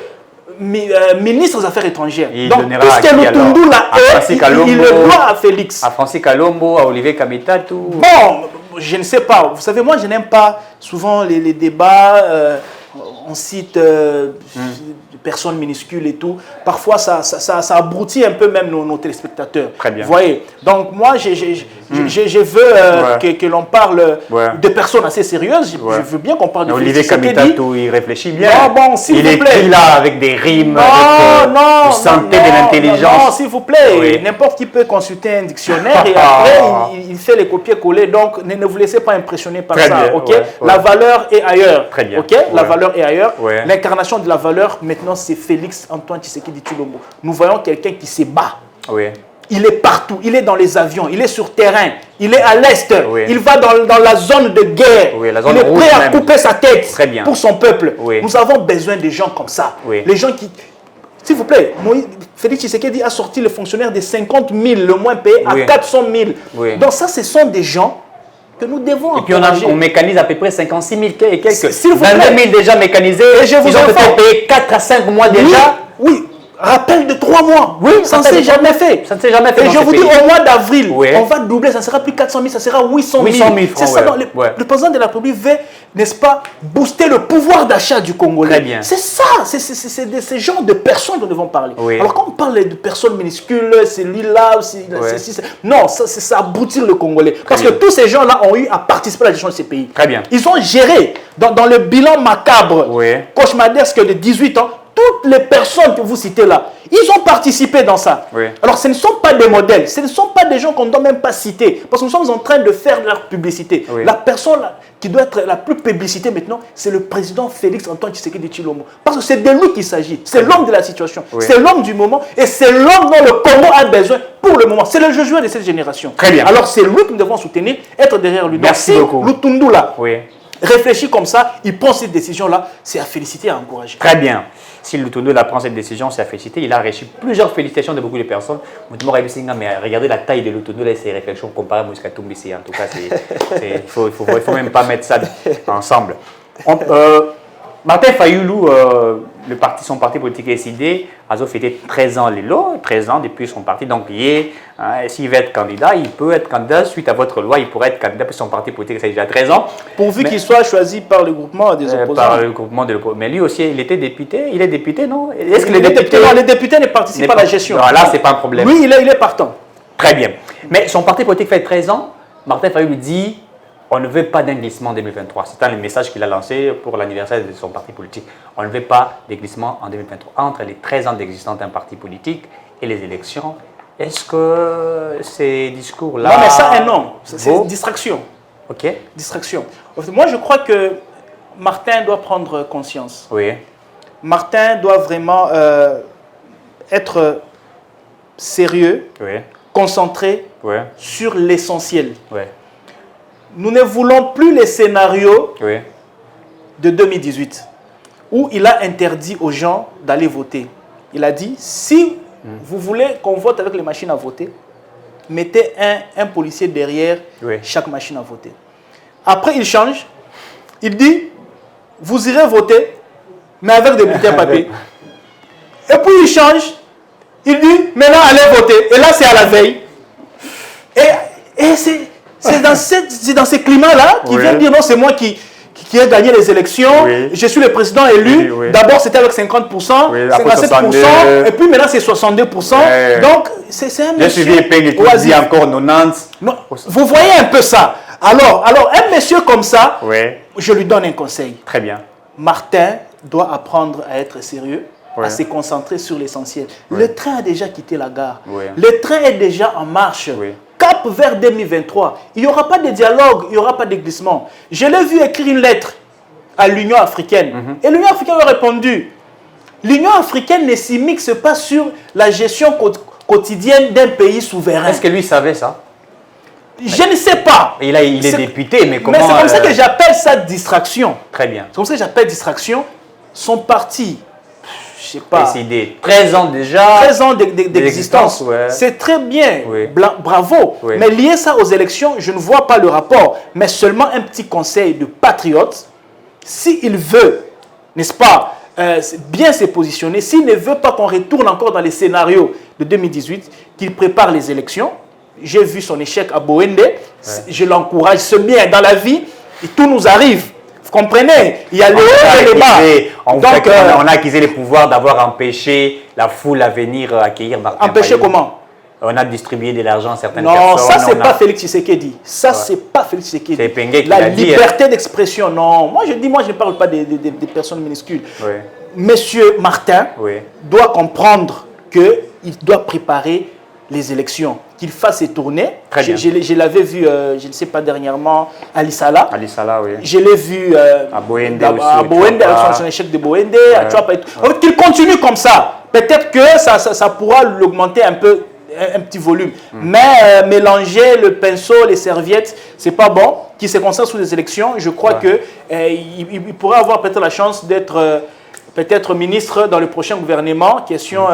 [SPEAKER 5] ministre des Affaires étrangères.
[SPEAKER 4] Il
[SPEAKER 5] Donc,
[SPEAKER 4] donnera
[SPEAKER 5] tout ce que Lutondo là est, il le doit à Félix.
[SPEAKER 4] À Francis Kalombo, à Olivier Kamitatu.
[SPEAKER 5] Bon, je ne sais pas. Vous savez, moi, je n'aime pas souvent les débats. On cite des personnes minuscules et tout. Parfois, ça abrutit un peu même nos téléspectateurs.
[SPEAKER 4] Très bien.
[SPEAKER 5] Vous voyez. Donc, moi, je veux que l'on parle de personnes assez sérieuses. Je veux bien qu'on parle de
[SPEAKER 4] Olivier Kamitatu, il réfléchit bien.
[SPEAKER 5] Non, bon, s'il vous plaît.
[SPEAKER 4] Il écrit là avec des rimes,
[SPEAKER 5] non,
[SPEAKER 4] vous sentez de l'intelligence.
[SPEAKER 5] Non, s'il vous plaît.
[SPEAKER 4] Oui.
[SPEAKER 5] N'importe qui peut consulter un dictionnaire et après, il fait les copier-coller. Donc, ne vous laissez pas impressionner par
[SPEAKER 4] Très
[SPEAKER 5] ça.
[SPEAKER 4] bien,
[SPEAKER 5] Ok.
[SPEAKER 4] ouais.
[SPEAKER 5] La valeur est ailleurs.
[SPEAKER 4] Très bien.
[SPEAKER 5] Ok. La valeur est ailleurs.
[SPEAKER 4] Ouais.
[SPEAKER 5] L'incarnation de la valeur, maintenant, c'est Félix Antoine Tshisekedi Tshilombo. Nous voyons quelqu'un qui se bat.
[SPEAKER 4] Oui.
[SPEAKER 5] Il est partout, il est dans les avions, il est sur terrain, il est à l'est,
[SPEAKER 4] Oui.
[SPEAKER 5] il va dans la zone de guerre,
[SPEAKER 4] Oui, la zone
[SPEAKER 5] il est
[SPEAKER 4] rouge
[SPEAKER 5] prêt à
[SPEAKER 4] même.
[SPEAKER 5] couper sa tête
[SPEAKER 4] Très bien.
[SPEAKER 5] pour son peuple.
[SPEAKER 4] Oui.
[SPEAKER 5] Nous avons besoin de gens comme ça.
[SPEAKER 4] Oui.
[SPEAKER 5] Les gens qui... S'il vous plaît, Félix Tshisekedi a sorti le fonctionnaire de 50 000, le moins payé,
[SPEAKER 4] Oui.
[SPEAKER 5] à 400 000.
[SPEAKER 4] Oui.
[SPEAKER 5] Donc ça, ce sont des gens que nous devons
[SPEAKER 4] Et puis
[SPEAKER 5] encourager.
[SPEAKER 4] on mécanise à peu près 56 000 et quelques.
[SPEAKER 5] S'il vous
[SPEAKER 4] 22
[SPEAKER 5] plaît.
[SPEAKER 4] 000 déjà mécanisés.
[SPEAKER 5] Et je vous
[SPEAKER 4] Ils ont
[SPEAKER 5] informe.
[SPEAKER 4] peut-être payé 4 à 5 mois
[SPEAKER 5] Oui,
[SPEAKER 4] déjà.
[SPEAKER 5] oui. Rappel de 3 mois.
[SPEAKER 4] Oui,
[SPEAKER 5] ça ne
[SPEAKER 4] rappel
[SPEAKER 5] s'est
[SPEAKER 4] de 3
[SPEAKER 5] jamais fait.
[SPEAKER 4] Ça ne s'est jamais fait
[SPEAKER 5] Et
[SPEAKER 4] dans
[SPEAKER 5] je
[SPEAKER 4] ce
[SPEAKER 5] vous dis,
[SPEAKER 4] pays.
[SPEAKER 5] au mois d'avril,
[SPEAKER 4] Oui.
[SPEAKER 5] on va doubler. Ça ne sera plus 400 000, ça sera 800 000.
[SPEAKER 4] 800 000
[SPEAKER 5] C'est
[SPEAKER 4] francs,
[SPEAKER 5] ça.
[SPEAKER 4] ouais.
[SPEAKER 5] Donc,
[SPEAKER 4] Ouais.
[SPEAKER 5] le président de la République veut, n'est-ce pas, booster le pouvoir d'achat du Congolais.
[SPEAKER 4] Très bien.
[SPEAKER 5] C'est ça. C'est de ce genre de personnes dont nous devons parler.
[SPEAKER 4] Oui.
[SPEAKER 5] Alors, quand on parle de personnes minuscules, c'est lui-là, non, ça aboutit le Congolais. Parce
[SPEAKER 4] bien.
[SPEAKER 5] que tous ces gens-là ont eu à participer à la gestion de ces pays.
[SPEAKER 4] Très bien.
[SPEAKER 5] Ils ont géré dans le bilan macabre,
[SPEAKER 4] Oui.
[SPEAKER 5] cauchemardesque de 18 ans, toutes les personnes que vous citez là, ils ont participé dans ça.
[SPEAKER 4] Oui.
[SPEAKER 5] Alors, ce ne sont pas des modèles, ce ne sont pas des gens qu'on ne doit même pas citer, parce que nous sommes en train de faire leur publicité.
[SPEAKER 4] Oui.
[SPEAKER 5] La personne qui doit être la plus publicité maintenant, c'est le président Félix Antoine Tshisekedi Tshilombo. Parce que c'est de lui qu'il s'agit. C'est l'homme de la situation.
[SPEAKER 4] Oui.
[SPEAKER 5] C'est l'homme du moment et c'est l'homme dont le Congo a besoin pour le moment. C'est le Josué de cette génération.
[SPEAKER 4] Très bien.
[SPEAKER 5] Alors, c'est lui que nous devons soutenir, être derrière lui.
[SPEAKER 4] Merci
[SPEAKER 5] Donc,
[SPEAKER 4] beaucoup.
[SPEAKER 5] si Lutundu là,
[SPEAKER 4] Oui.
[SPEAKER 5] réfléchit comme ça, il prend cette décision-là, c'est à féliciter et à encourager.
[SPEAKER 4] Très bien. Si Lutondo a prend cette décision, c'est à féliciter. Il a reçu plusieurs félicitations de beaucoup de personnes. Mais regardez la taille de Lutondo et ses réflexions comparées à Moïse Katumbi. En tout cas, il ne faut même pas mettre ça ensemble. Martin Fayoulou, son parti politique est décidé. Azo fêté 13 ans, 13 ans depuis son parti. Donc, s'il veut être candidat, il peut être candidat. Suite à votre loi, il pourrait être candidat pour son parti politique. Ça déjà 13 ans.
[SPEAKER 5] Pourvu qu'il soit choisi par le groupement des opposants.
[SPEAKER 4] Par le groupement de l'opposition. Mais lui aussi, il était député. Il est député, non? Est-ce que
[SPEAKER 5] Non, les députés ne participent pas à la gestion.
[SPEAKER 4] Là, ce n'est pas un problème.
[SPEAKER 5] Lui, il est partant.
[SPEAKER 4] Très bien. Mais son parti politique fait 13 ans. Martin Fayoulou dit on ne veut pas d'un glissement en 2023. C'est un message qu'il a lancé pour l'anniversaire de son parti politique. On ne veut pas de glissement en 2023. Entre les 13 ans d'existence d'un parti politique et les élections, est-ce que ces discours-là...
[SPEAKER 5] Non, mais ça, non. C'est
[SPEAKER 4] vaut?
[SPEAKER 5] une distraction.
[SPEAKER 4] Ok.
[SPEAKER 5] Distraction. Moi, je crois que Martin doit prendre conscience.
[SPEAKER 4] Oui.
[SPEAKER 5] Martin doit vraiment être sérieux,
[SPEAKER 4] Oui.
[SPEAKER 5] concentré
[SPEAKER 4] Oui.
[SPEAKER 5] sur l'essentiel.
[SPEAKER 4] Oui.
[SPEAKER 5] Nous ne voulons plus les scénarios
[SPEAKER 4] Oui.
[SPEAKER 5] de 2018 où il a interdit aux gens d'aller voter. Il a dit, si vous voulez qu'on vote avec les machines à voter, mettez un policier derrière chaque machine à voter. Après, il change. Il dit, vous irez voter, mais avec des bulletins papier. Et puis, il change. Il dit, maintenant, allez voter. Et là, c'est à la veille. Et c'est dans ce climat-là qu'il vient dire, non, c'est moi qui ai gagné les élections, je suis le président élu. D'abord, c'était avec 50%, 57%, et puis maintenant, c'est 62%. Donc, c'est un monsieur...
[SPEAKER 4] J'ai suivi Epeng qui dit encore 90.
[SPEAKER 5] Non, vous voyez un peu ça. Alors, un monsieur comme ça, je lui donne un conseil.
[SPEAKER 4] Très bien.
[SPEAKER 5] Martin doit apprendre à être sérieux, à se concentrer sur l'essentiel. Le train a déjà quitté la gare. Le train est déjà en marche. Cap vers 2023. Il n'y aura pas de dialogue, il n'y aura pas de glissement. Je l'ai vu écrire une lettre à l'Union africaine. Et l'Union africaine a répondu. L'Union africaine ne s'y mixe pas sur la gestion quotidienne d'un pays souverain.
[SPEAKER 4] Est-ce que lui savait ça?
[SPEAKER 5] Je ne sais pas.
[SPEAKER 4] Il est député, mais comment...
[SPEAKER 5] Mais c'est comme ça que j'appelle ça distraction.
[SPEAKER 4] Très bien.
[SPEAKER 5] C'est comme ça que j'appelle distraction. Son parti, je sais pas...
[SPEAKER 4] Décidé. 13 ans déjà.
[SPEAKER 5] 13 ans d'existence.
[SPEAKER 4] Ouais.
[SPEAKER 5] C'est très bien.
[SPEAKER 4] Oui.
[SPEAKER 5] Bravo.
[SPEAKER 4] Oui.
[SPEAKER 5] Mais lier ça aux élections, je ne vois pas le rapport. Mais seulement un petit conseil de patriote. S'il veut, n'est-ce pas, bien se positionner, s'il ne veut pas qu'on retourne encore dans les scénarios de 2018, qu'il prépare les élections. J'ai vu son échec à Boende. Je l'encourage. C'est bien dans la vie. Et tout nous arrive. Vous comprenez? Il y a les hauts et les bas.
[SPEAKER 4] Donc, on a acquis le pouvoir d'avoir empêché la foule à venir accueillir Martin
[SPEAKER 5] empêché
[SPEAKER 4] Fayulu.
[SPEAKER 5] Comment?
[SPEAKER 4] On a distribué de l'argent à certaines personnes.
[SPEAKER 5] Non, ça, c'est pas Félix Tshisekedi. Ça, c'est pas Félix Tshisekedi.
[SPEAKER 4] C'est Pengue qui
[SPEAKER 5] La
[SPEAKER 4] l'a dit,
[SPEAKER 5] liberté d'expression, non. Moi, je ne parle pas des personnes minuscules.
[SPEAKER 4] Oui.
[SPEAKER 5] Monsieur Martin doit comprendre qu'il doit préparer les élections, qu'il fasse ses tournées. Je l'avais vu, je ne sais pas dernièrement, à Lissala.
[SPEAKER 4] Oui.
[SPEAKER 5] Je l'ai vu
[SPEAKER 4] à Boende
[SPEAKER 5] à Boende, avec son échec de Boende, à Tchouapa et tout. Qu'il continue comme ça. Peut-être que ça pourra l'augmenter un peu, un petit volume. Mais mélanger le pinceau, les serviettes, c'est pas bon. Qui se concentre sur les élections, je crois que il pourrait avoir peut-être la chance d'être peut-être ministre dans le prochain gouvernement, question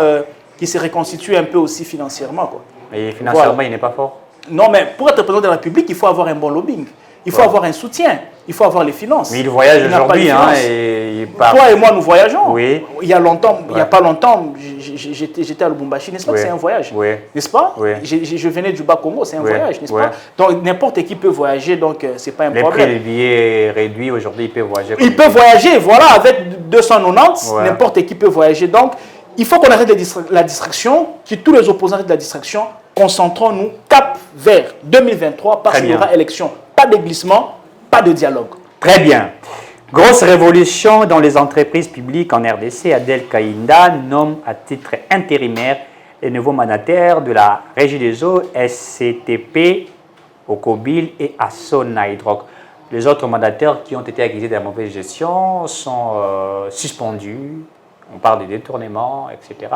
[SPEAKER 5] qui se reconstitue un peu aussi financièrement, quoi.
[SPEAKER 4] Et financièrement, il n'est pas fort.
[SPEAKER 5] Non, mais pour être président de la République, il faut avoir un bon lobbying. Il faut avoir un soutien. Il faut avoir les finances.
[SPEAKER 4] Mais il voyage aujourd'hui, hein, et il part.
[SPEAKER 5] Toi et moi, nous voyageons.
[SPEAKER 4] Oui.
[SPEAKER 5] Il y a longtemps, il n'y a pas longtemps, j'étais à Lubumbashi, n'est-ce pas que c'est un voyage? N'est-ce pas? Je venais du Bas-Congo, c'est un voyage, n'est-ce pas? Donc, n'importe qui peut voyager, donc c'est pas un problème.
[SPEAKER 4] Les prix des billets réduits, aujourd'hui, il peut voyager.
[SPEAKER 5] Il peut voyager, voilà, avec 290, n'importe qui peut voyager. Donc, il faut qu'on arrête la distraction, que tous les opposants arrêtent la distraction. Concentrons-nous cap vers 2023 parce qu'il y aura élection. Pas de glissement, pas de dialogue.
[SPEAKER 4] Très bien. Grosse révolution dans les entreprises publiques en RDC. Adel Kaïnda nomme à titre intérimaire les nouveaux mandataires de la Régie des eaux, SCTP, Ocobil et Sonaïdroc. Les autres mandataires qui ont été accusés de la mauvaise gestion sont suspendus. On parle de détournement, etc.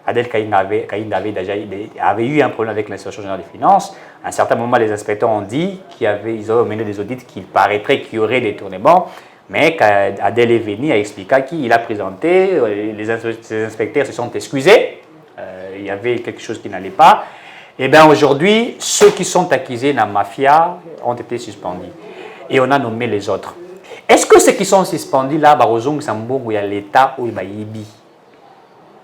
[SPEAKER 4] Adel Kaïnda avait eu un problème avec l'inspection générale des finances. À un certain moment, les inspecteurs ont dit qu'ils avaient mené des audits qu'il paraîtrait qu'il y aurait des détournements. Mais Adel est venu à expliquer qu'il a présenté, les inspecteurs se sont excusés, il y avait quelque chose qui n'allait pas. Et bien aujourd'hui, ceux qui sont accusés de la mafia ont été suspendus. Et on a nommé les autres. Est-ce que ceux qui sont suspendus là, Barozong, Sambourg, où il y a l'État, où il y a Ibi?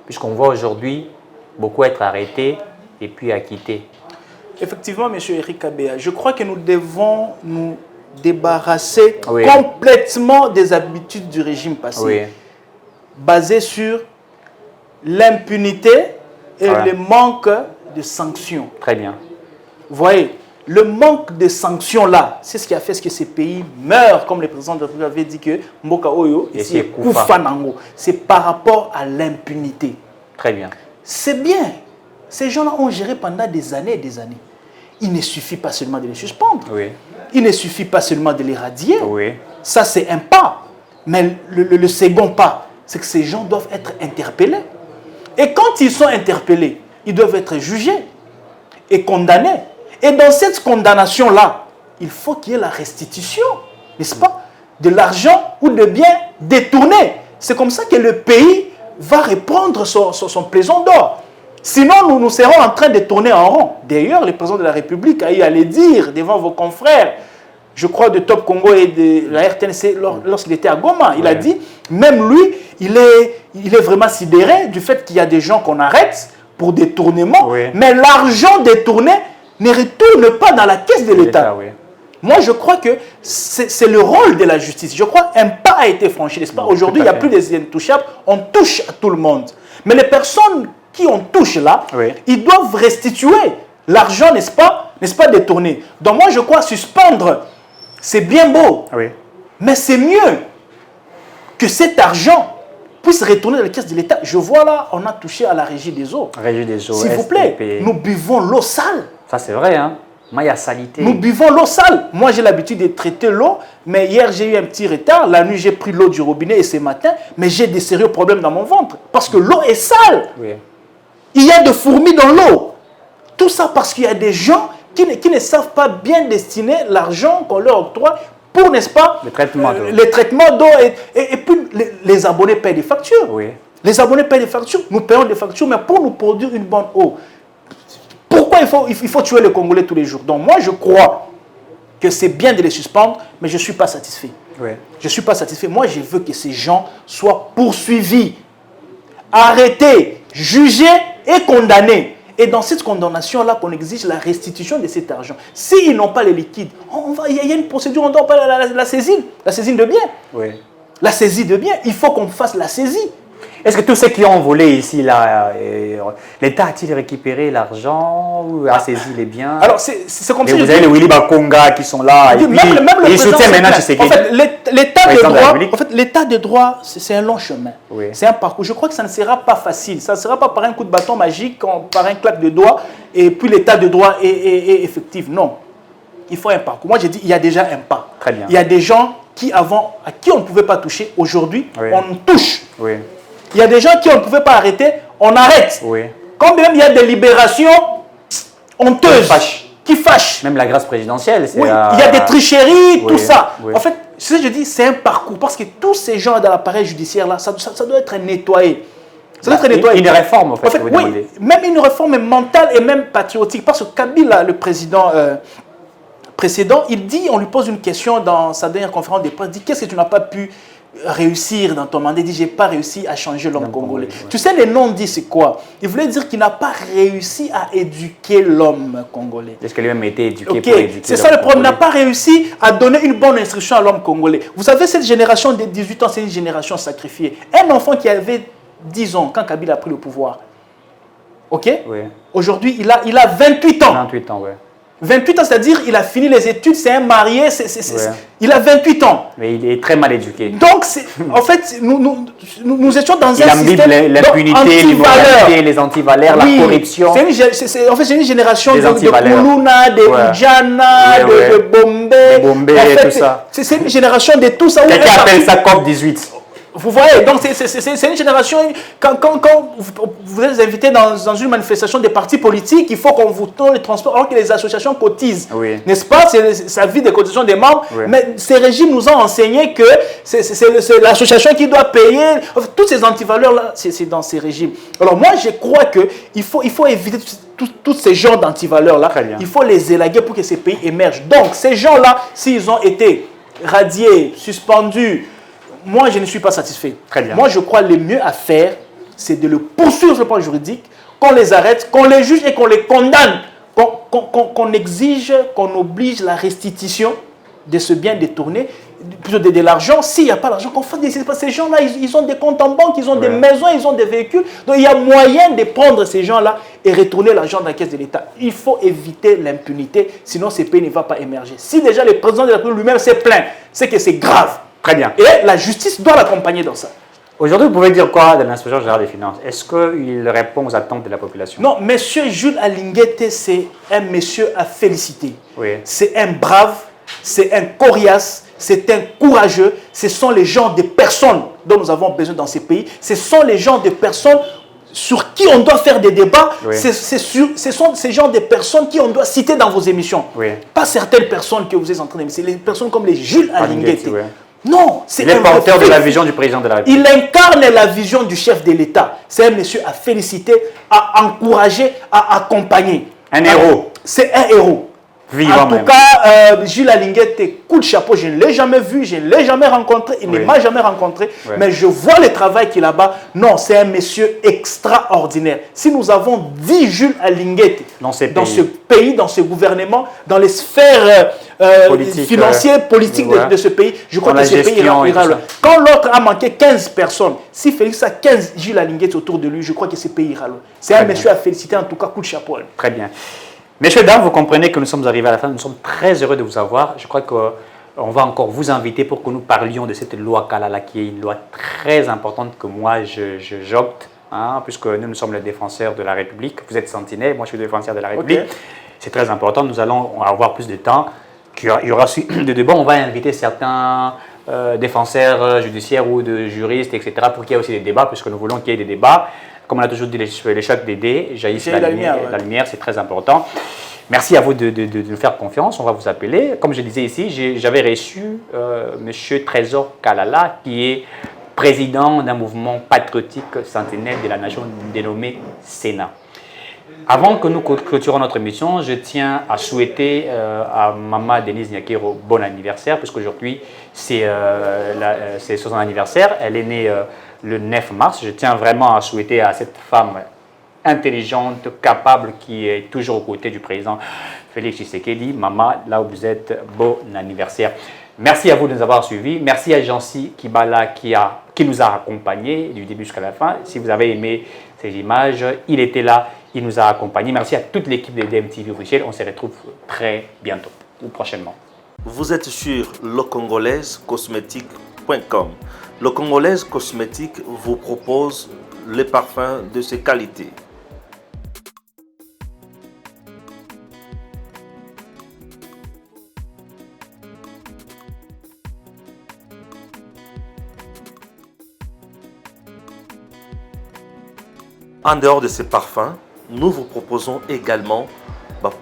[SPEAKER 4] Puisqu'on voit aujourd'hui beaucoup être arrêtés et puis acquittés.
[SPEAKER 5] Effectivement, M. Eric Kabea, je crois que nous devons nous débarrasser complètement des habitudes du régime passé, basées sur l'impunité et le manque de sanctions.
[SPEAKER 4] Très bien.
[SPEAKER 5] Vous voyez, le manque de sanctions là, c'est ce qui a fait que ces pays meurent, comme le président de la République avait dit que Mboka Oyo, ici, Koufanango. C'est par rapport à l'impunité.
[SPEAKER 4] Très bien.
[SPEAKER 5] C'est bien. Ces gens-là ont géré pendant des années et des années. Il ne suffit pas seulement de les suspendre. Il ne suffit pas seulement de les radier. Ça, c'est un pas. Mais le second pas, c'est que ces gens doivent être interpellés. Et quand ils sont interpellés, ils doivent être jugés et condamnés. Et dans cette condamnation-là, il faut qu'il y ait la restitution, n'est-ce pas, de l'argent ou de biens détournés. C'est comme ça que le pays va reprendre son plaisir d'or. Sinon, nous serons en train de tourner en rond. D'ailleurs, le président de la République a eu à le dire devant vos confrères, je crois de Top Congo et de la RTNC, lorsqu'il était à Goma. Il a dit, même lui, il est vraiment sidéré du fait qu'il y a des gens qu'on arrête pour détournement, mais l'argent détourné ne retourne pas dans la caisse de l'État. Moi, je crois que c'est le rôle de la justice. Je crois qu'un pas a été franchi, n'est-ce pas? Aujourd'hui, il n'y a plus des intouchables, on touche à tout le monde. Mais les personnes qui on touche là, ils doivent restituer l'argent, n'est-ce pas détourné. Donc moi, je crois suspendre, c'est bien beau, mais c'est mieux que cet argent puisse retourner dans la caisse de l'État. Je vois là, on a touché à la régie des eaux. S'il vous plaît, nous buvons l'eau sale.
[SPEAKER 4] Ça, c'est vrai, hein? Maya salité.
[SPEAKER 5] Nous buvons l'eau sale. Moi, j'ai l'habitude de traiter l'eau, mais hier, j'ai eu un petit retard. La nuit, j'ai pris l'eau du robinet et ce matin, mais j'ai des sérieux problèmes dans mon ventre parce que l'eau est sale. Il y a des fourmis dans l'eau. Tout ça parce qu'il y a des gens qui ne savent pas bien destiner l'argent qu'on leur octroie pour, n'est-ce pas, les traitements d'eau. Et puis, les abonnés payent des factures.
[SPEAKER 4] Oui.
[SPEAKER 5] Les abonnés payent des factures, nous payons des factures, mais pour nous produire une bonne eau. Pourquoi il faut tuer les Congolais tous les jours? Donc moi, je crois que c'est bien de les suspendre, mais je ne suis pas satisfait.
[SPEAKER 4] Oui.
[SPEAKER 5] Je ne suis pas satisfait. Moi, je veux que ces gens soient poursuivis, arrêtés, jugés et condamnés. Et dans cette condamnation-là, qu'on exige la restitution de cet argent. S'ils n'ont pas les liquides, il y a une procédure, on doit pas la saisine de biens. Oui. La saisie de biens, il faut qu'on fasse la saisie.
[SPEAKER 4] Est-ce que tous ceux qui ont volé ici, l'État a-t-il récupéré l'argent ou a saisi les biens?
[SPEAKER 5] Alors, c'est comme ça.
[SPEAKER 4] Vous avez les Willy Bakonga qui sont là, et puis ils soutiennent maintenant Tshisekedi.
[SPEAKER 5] En fait, l'état de droit, c'est un long chemin. Oui. C'est un parcours. Je crois que ça ne sera pas facile. Ça ne sera pas par un coup de bâton magique, par un claque de doigts, et puis l'état de droit est effectif. Non. Il faut un parcours. Moi, j'ai dit, il y a déjà un pas.
[SPEAKER 4] Très bien.
[SPEAKER 5] Il y a des gens à qui on ne pouvait pas toucher. Aujourd'hui, oui. On touche. Oui. Il y a des gens qui on ne pouvait pas arrêter, on arrête. Oui. Quand même il y a des libérations honteuses qui fâchent.
[SPEAKER 4] Même la grâce présidentielle.
[SPEAKER 5] Oui, il y a des tricheries, oui, tout ça. Oui. En fait, ce que je dis, c'est un parcours. Parce que tous ces gens dans l'appareil judiciaire, là, ça doit être nettoyé. Ça doit être nettoyé.
[SPEAKER 4] Une réforme, en fait.
[SPEAKER 5] Oui, même une réforme mentale et même patriotique. Parce que Kabila, le président précédent, il dit, on lui pose une question dans sa dernière conférence de presse, il dit, qu'est-ce que tu n'as pas pu réussir dans ton mandat? Il dit, j'ai pas réussi à changer l'homme congolais. Ouais. Tu sais, les non-dits, c'est quoi? Il voulait dire qu'il n'a pas réussi à éduquer l'homme congolais.
[SPEAKER 4] Est-ce qu'il a même été éduqué pour éduquer?
[SPEAKER 5] C'est ça le problème. Il n'a pas réussi à donner une bonne instruction à l'homme congolais. Vous savez, cette génération de 18 ans, c'est une génération sacrifiée. Un enfant qui avait 10 ans quand Kabila a pris le pouvoir, ok? Oui. Aujourd'hui, il a 28 ans.
[SPEAKER 4] 28 ans, oui.
[SPEAKER 5] 28 ans, c'est-à-dire il a fini les études, c'est un marié, ouais. Il a 28 ans.
[SPEAKER 4] Mais il est très mal éduqué.
[SPEAKER 5] Donc, en fait, nous étions dans un système
[SPEAKER 4] l'impunité, l'immoralité, les antivaleurs, oui, la corruption.
[SPEAKER 5] En fait, c'est une génération de Kuluna, de Ujana, de
[SPEAKER 4] Bombay,
[SPEAKER 5] en fait,
[SPEAKER 4] tout ça.
[SPEAKER 5] C'est une génération de tout ça.
[SPEAKER 4] Quelqu'un appelle ça COP18.
[SPEAKER 5] Vous voyez, donc c'est une génération, quand vous êtes invité dans une manifestation des partis politiques, il faut qu'on vous donne les transports, alors que les associations cotisent. Oui. N'est-ce pas? Ça vit des cotisations des membres, oui. Mais ces régimes nous ont enseigné que c'est l'association qui doit payer. Enfin, toutes ces antivaleurs-là, c'est dans ces régimes. Alors moi, je crois qu'il faut éviter tous ces genres d'antivaleurs-là. Il faut les élaguer pour que ces pays émergent. Donc, ces gens-là, s'ils ont été radiés, suspendus, moi, je ne suis pas satisfait.
[SPEAKER 4] Très bien.
[SPEAKER 5] Moi, je crois que le mieux à faire, c'est de le poursuivre sur le plan juridique, qu'on les arrête, qu'on les juge et qu'on les condamne, qu'on exige, qu'on oblige la restitution de ce bien détourné, plutôt de l'argent. S'il n'y a pas d'argent, qu'on fasse des... Ces gens-là, ils ont des comptes en banque, ils ont des maisons, ils ont des véhicules. Donc, il y a moyen de prendre ces gens-là et retourner l'argent dans la caisse de l'État. Il faut éviter l'impunité, sinon ce pays ne va pas émerger. Si déjà le président de la République lui-même s'est plaint, c'est que c'est grave.
[SPEAKER 4] Très bien.
[SPEAKER 5] Et la justice doit l'accompagner dans ça.
[SPEAKER 4] Aujourd'hui, vous pouvez dire quoi de l'inspection générale des finances? Est-ce qu'il répond aux attentes de la population?
[SPEAKER 5] Non, monsieur Jules Alinguete, c'est un monsieur à féliciter.
[SPEAKER 4] Oui.
[SPEAKER 5] C'est un brave, c'est un coriace, c'est un courageux. Ce sont les genres de personnes dont nous avons besoin dans ces pays. Ce sont les genres de personnes sur qui on doit faire des débats. Oui. Ce sont ces genres de personnes qui on doit citer dans vos émissions. Oui. Pas certaines personnes que vous êtes en train d'émettre. C'est les personnes comme les Jules Alinguete. Oui. Non, c'est
[SPEAKER 4] il est porteur de la vision du président de la République.
[SPEAKER 5] Il incarne la vision du chef de l'État. C'est un monsieur à féliciter, à encourager, à accompagner.
[SPEAKER 4] Un héros.
[SPEAKER 5] C'est un héros.
[SPEAKER 4] Vivant
[SPEAKER 5] en tout cas, Jules Alinguete, coup de chapeau, je ne l'ai jamais vu, je ne l'ai jamais rencontré, il ne m'a jamais rencontré, mais je vois le travail qu'il a là-bas. Non, c'est un monsieur extraordinaire. Si nous avons 10 Jules Alinguete dans ce pays, dans ce gouvernement, dans les sphères financières, politiques de ce pays, je crois que ce pays ira loin. Quand l'autre a manqué 15 personnes, si Félix a 15 Jules Alinguete autour de lui, je crois que ce pays ira loin. C'est un monsieur à féliciter, en tout cas, coup de chapeau.
[SPEAKER 4] Très bien. Messieurs, dames, vous comprenez que nous sommes arrivés à la fin. Nous sommes très heureux de vous avoir. Je crois qu'on va encore vous inviter pour que nous parlions de cette loi Kalala, qui est une loi très importante que moi, j'opte, puisque nous sommes les défenseurs de la République. Vous êtes sentinelle, moi je suis le défenseur de la République. Okay. C'est très important. Nous allons avoir plus de temps. Il y aura des débats. On va inviter certains défenseurs judiciaires ou de juristes, etc., pour qu'il y ait aussi des débats, puisque nous voulons qu'il y ait des débats. Comme on a toujours dit, les chocs des dés jaillissent la lumière, c'est très important. Merci à vous de nous faire confiance, on va vous appeler. Comme je disais ici, j'avais reçu M. Trésor Kalala, qui est président d'un mouvement patriotique centenaire de la nation dénommé Sénat. Avant que nous clôturons notre émission, je tiens à souhaiter à Maman Denise Nyakero bon anniversaire, puisqu'aujourd'hui c'est son anniversaire. Elle est née le 9 mars. Je tiens vraiment à souhaiter à cette femme intelligente, capable, qui est toujours aux côtés du président Félix Tshisekedi. Maman, là où vous êtes, bon anniversaire. Merci à vous de nous avoir suivis. Merci à Jancy Kibala qui nous a accompagnés du début jusqu'à la fin. Si vous avez aimé ces images, il était là, il nous a accompagnés. Merci à toute l'équipe de DMTV officiel. On se retrouve très bientôt ou prochainement.
[SPEAKER 1] Vous êtes sur lecongolaisecosmétique.com. Le Congolaise Cosmétique vous propose les parfums de ses qualités. En dehors de ces parfums, nous vous proposons également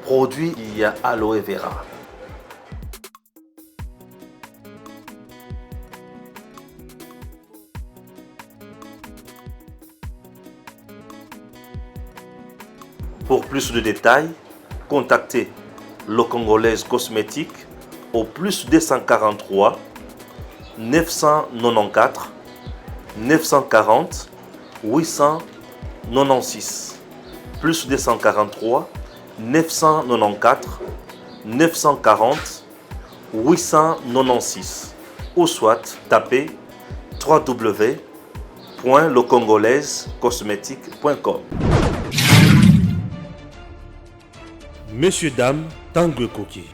[SPEAKER 1] produits il y a aloe vera. Pour plus de détails, contactez le Congolaise Cosmétique au plus 243 994 940 896 plus 243 994 940 896 ou soit tapez www.lecongolaisecosmétique.com. Messieurs, dames, Tanguy Koki.